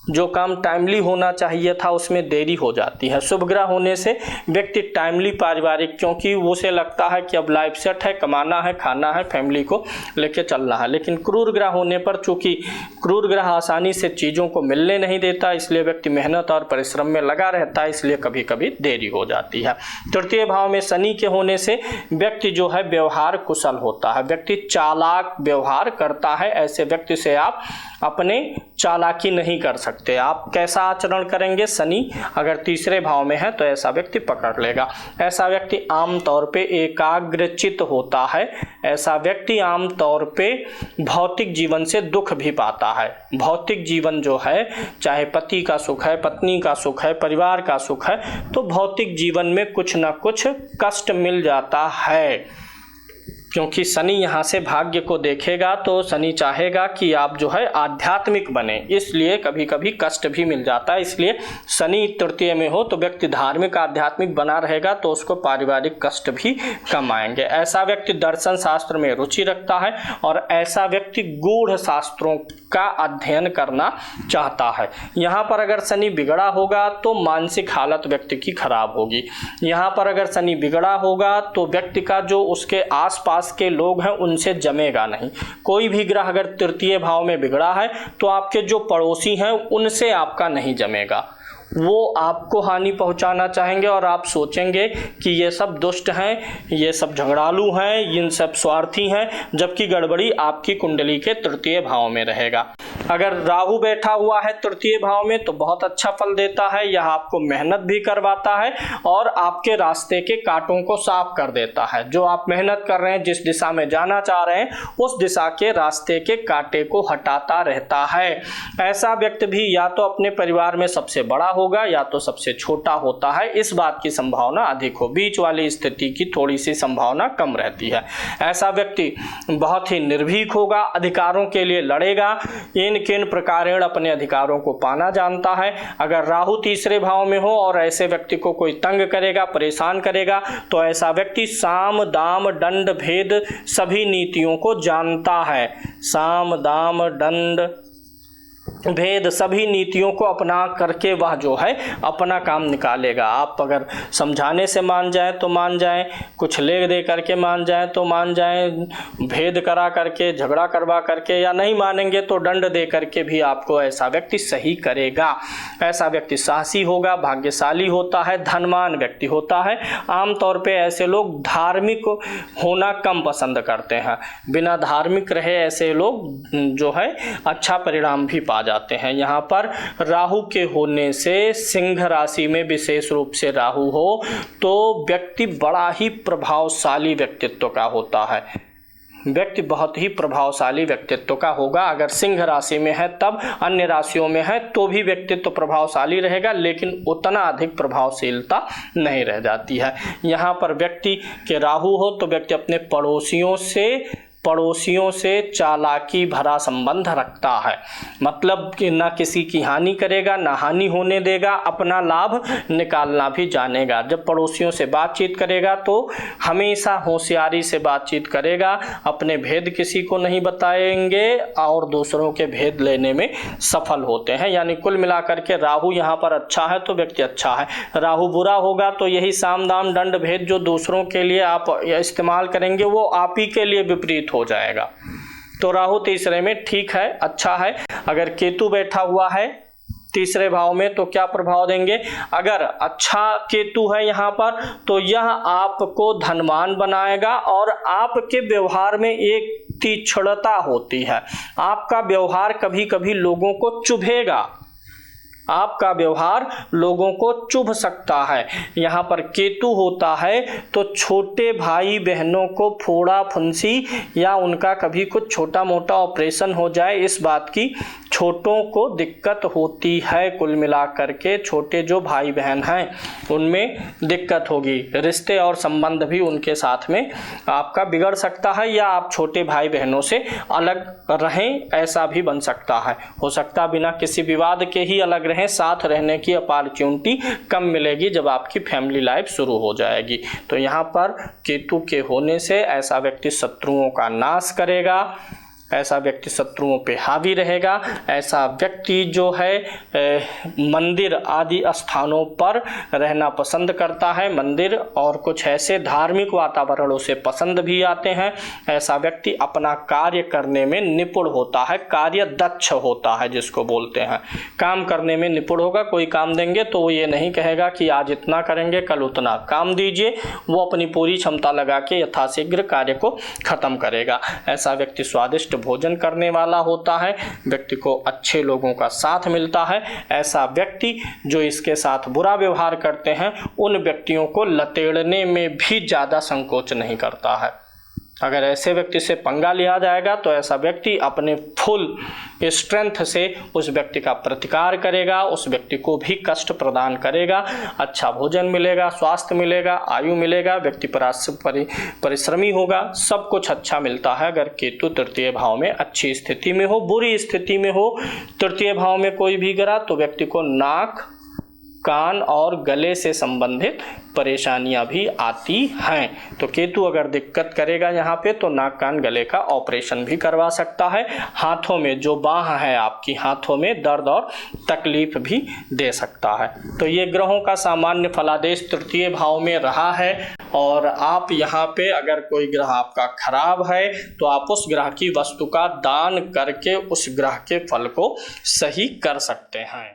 जो काम टाइमली होना चाहिए था उसमें देरी हो जाती है। शुभ ग्रह होने से व्यक्ति टाइमली पारिवारिक, क्योंकि उसे लगता है कि अब लाइफ सेट है, कमाना है, खाना है, फैमिली को लेके चलना है। लेकिन क्रूर ग्रह होने पर चूंकि क्रूर ग्रह आसानी से चीज़ों को मिलने नहीं देता, इसलिए व्यक्ति मेहनत और परिश्रम में लगा रहता है, इसलिए कभी कभी देरी हो जाती है। तृतीय भाव में शनि के होने से व्यक्ति जो है व्यवहार कुशल होता है, व्यक्ति चालाक व्यवहार करता है। ऐसे व्यक्ति से आप अपने चालाकी नहीं कर सकते। आप कैसा आचरण करेंगे, शनि अगर तीसरे भाव में है तो ऐसा व्यक्ति पकड़ लेगा। ऐसा व्यक्ति आमतौर पे एकाग्रचित होता है। ऐसा व्यक्ति आमतौर पे भौतिक जीवन से दुख भी पाता है। भौतिक जीवन जो है, चाहे पति का सुख है, पत्नी का सुख है, परिवार का सुख है, तो भौतिक जीवन में कुछ ना कुछ कष्ट मिल जाता है। क्योंकि शनि यहाँ से भाग्य को देखेगा तो शनि चाहेगा कि आप जो है आध्यात्मिक बने, इसलिए कभी कभी कष्ट भी मिल जाता है। इसलिए शनि तृतीय में हो तो व्यक्ति धार्मिक आध्यात्मिक बना रहेगा तो उसको पारिवारिक कष्ट भी कम आएंगे। ऐसा व्यक्ति दर्शन शास्त्र में रुचि रखता है और ऐसा व्यक्ति गूढ़ शास्त्रों का अध्ययन करना चाहता है। यहाँ पर अगर शनि बिगड़ा होगा तो मानसिक हालत व्यक्ति की खराब होगी। यहाँ पर अगर शनि बिगड़ा होगा तो व्यक्ति का जो उसके आसपास के लोग हैं उनसे जमेगा नहीं। कोई भी ग्रह अगर तृतीय भाव में बिगड़ा है तो आपके जो पड़ोसी हैं उनसे आपका नहीं जमेगा, वो आपको हानि पहुंचाना चाहेंगे और आप सोचेंगे कि ये सब दुष्ट हैं, ये सब झगड़ालू हैं, इन सब स्वार्थी हैं, जबकि गड़बड़ी आपकी कुंडली के तृतीय भाव में रहेगा। अगर राहु बैठा हुआ है तृतीय भाव में तो बहुत अच्छा फल देता है। यह आपको मेहनत भी करवाता है और आपके रास्ते के कांटों को साफ कर देता है। जो आप मेहनत कर रहे हैं, जिस दिशा में जाना चाह रहे हैं, उस दिशा के रास्ते के कांटे को हटाता रहता है। ऐसा व्यक्ति भी या तो अपने परिवार में सबसे बड़ा होगा या तो सबसे छोटा होता है। इस बात की संभावना अधिक हो, बीच वाली स्थिति की थोड़ी सी संभावना कम रहती है। ऐसा व्यक्ति बहुत ही निर्भीक होगा, अधिकारों के लिए लड़ेगा, किन प्रकारेण अपने अधिकारों को पाना जानता है। अगर राहु तीसरे भाव में हो और ऐसे व्यक्ति को कोई तंग करेगा, परेशान करेगा, तो ऐसा व्यक्ति साम दाम दंड भेद सभी नीतियों को जानता है। साम दाम दंड भेद सभी नीतियों को अपना करके वह जो है अपना काम निकालेगा। आप अगर समझाने से मान जाए तो मान जाए, कुछ ले दे करके मान जाए तो मान जाए, भेद करा करके, झगड़ा करवा करके, या नहीं मानेंगे तो दंड दे करके भी आपको ऐसा व्यक्ति सही करेगा। ऐसा व्यक्ति साहसी होगा, भाग्यशाली होता है, धनवान व्यक्ति होता है। आमतौर पे ऐसे लोग धार्मिक होना कम पसंद करते हैं। बिना धार्मिक रहे ऐसे लोग जो है अच्छा परिणाम भी पा जाते हैं। यहाँ पर राहु के होने से, सिंह राशि में विशेष रूप से राहु हो तो व्यक्ति बड़ा ही प्रभावशाली व्यक्तित्व का होता है। व्यक्ति बहुत ही प्रभावशाली व्यक्तित्व का होगा। अगर सिंह राशि में है तब, अन्य राशियों में है तो भी व्यक्तित्व प्रभावशाली रहेगा, लेकिन उतना अधिक प्रभावशीलता नहीं रह जाती है। यहाँ पर व्यक्ति के राहु हो तो व्यक्ति अपने पड़ोसियों से चालाकी भरा संबंध रखता है। मतलब कि ना किसी की हानि करेगा, ना हानि होने देगा, अपना लाभ निकालना भी जानेगा। जब पड़ोसियों से बातचीत करेगा तो हमेशा होशियारी से बातचीत करेगा, अपने भेद किसी को नहीं बताएंगे और दूसरों के भेद लेने में सफल होते हैं। यानी कुल मिलाकर के राहु यहाँ पर अच्छा है तो व्यक्ति अच्छा है। राहु बुरा होगा तो यही साम दाम दंड भेद जो दूसरों के लिए आप इस्तेमाल करेंगे वो आप ही के लिए विपरीत हो जाएगा। तो राहु तीसरे में ठीक है, अच्छा है। अगर केतु बैठा हुआ है तीसरे भाव में तो क्या प्रभाव देंगे? अगर अच्छा केतु है यहाँ पर तो यह आपको धनवान बनाएगा और आपके व्यवहार में एक तीक्ष्णता होती है। आपका व्यवहार कभी कभी लोगों को चुभेगा, आपका व्यवहार लोगों को चुभ सकता है। यहाँ पर केतु होता है तो छोटे भाई बहनों को फोड़ा फुंसी या उनका कभी कुछ छोटा मोटा ऑपरेशन हो जाए, इस बात की छोटों को दिक्कत होती है। कुल मिलाकर के छोटे जो भाई बहन हैं उनमें दिक्कत होगी, रिश्ते और संबंध भी उनके साथ में आपका बिगड़ सकता है, या आप छोटे भाई बहनों से अलग रहें ऐसा भी बन सकता है। हो सकता बिना किसी विवाद के ही अलग रहें, साथ रहने की अपॉर्चुनिटी कम मिलेगी जब आपकी फैमिली लाइफ शुरू हो जाएगी। तो यहाँ पर केतु के होने से ऐसा व्यक्ति शत्रुओं का नाश करेगा, ऐसा व्यक्ति शत्रुओं पे हावी रहेगा। ऐसा व्यक्ति जो है मंदिर आदि स्थानों पर रहना पसंद करता है, मंदिर और कुछ ऐसे धार्मिक वातावरणों से पसंद भी आते हैं। ऐसा व्यक्ति अपना कार्य करने में निपुण होता है, कार्य दक्ष होता है जिसको बोलते हैं। काम करने में निपुण होगा, कोई काम देंगे तो वो ये नहीं कहेगा कि आज इतना करेंगे कल उतना, काम दीजिए, वो अपनी पूरी क्षमता लगा के यथाशीघ्र कार्य को खत्म करेगा। ऐसा व्यक्ति स्वादिष्ट भोजन करने वाला होता है, व्यक्ति को अच्छे लोगों का साथ मिलता है। ऐसा व्यक्ति जो इसके साथ बुरा व्यवहार करते हैं उन व्यक्तियों को लतेड़ने में भी ज़्यादा संकोच नहीं करता है। अगर ऐसे व्यक्ति से पंगा लिया जाएगा तो ऐसा व्यक्ति अपने फुल स्ट्रेंथ से उस व्यक्ति का प्रतिकार करेगा, उस व्यक्ति को भी कष्ट प्रदान करेगा। अच्छा भोजन मिलेगा, स्वास्थ्य मिलेगा, आयु मिलेगा, व्यक्ति परिश्रमी होगा, सब कुछ अच्छा मिलता है। अगर केतु तृतीय भाव में अच्छी स्थिति में हो, बुरी स्थिति में हो, तृतीय भाव में कोई भी ग्रह तो व्यक्ति को नाक, कान और गले से संबंधित परेशानियां भी आती हैं। तो केतु अगर दिक्कत करेगा यहाँ पे तो नाक कान गले का ऑपरेशन भी करवा सकता है। हाथों में जो बाह है आपकी, हाथों में दर्द और तकलीफ भी दे सकता है। तो ये ग्रहों का सामान्य फलादेश तृतीय भाव में रहा है। और आप यहाँ पे अगर कोई ग्रह आपका खराब है तो आप उस ग्रह की वस्तु का दान करके उस ग्रह के फल को सही कर सकते हैं।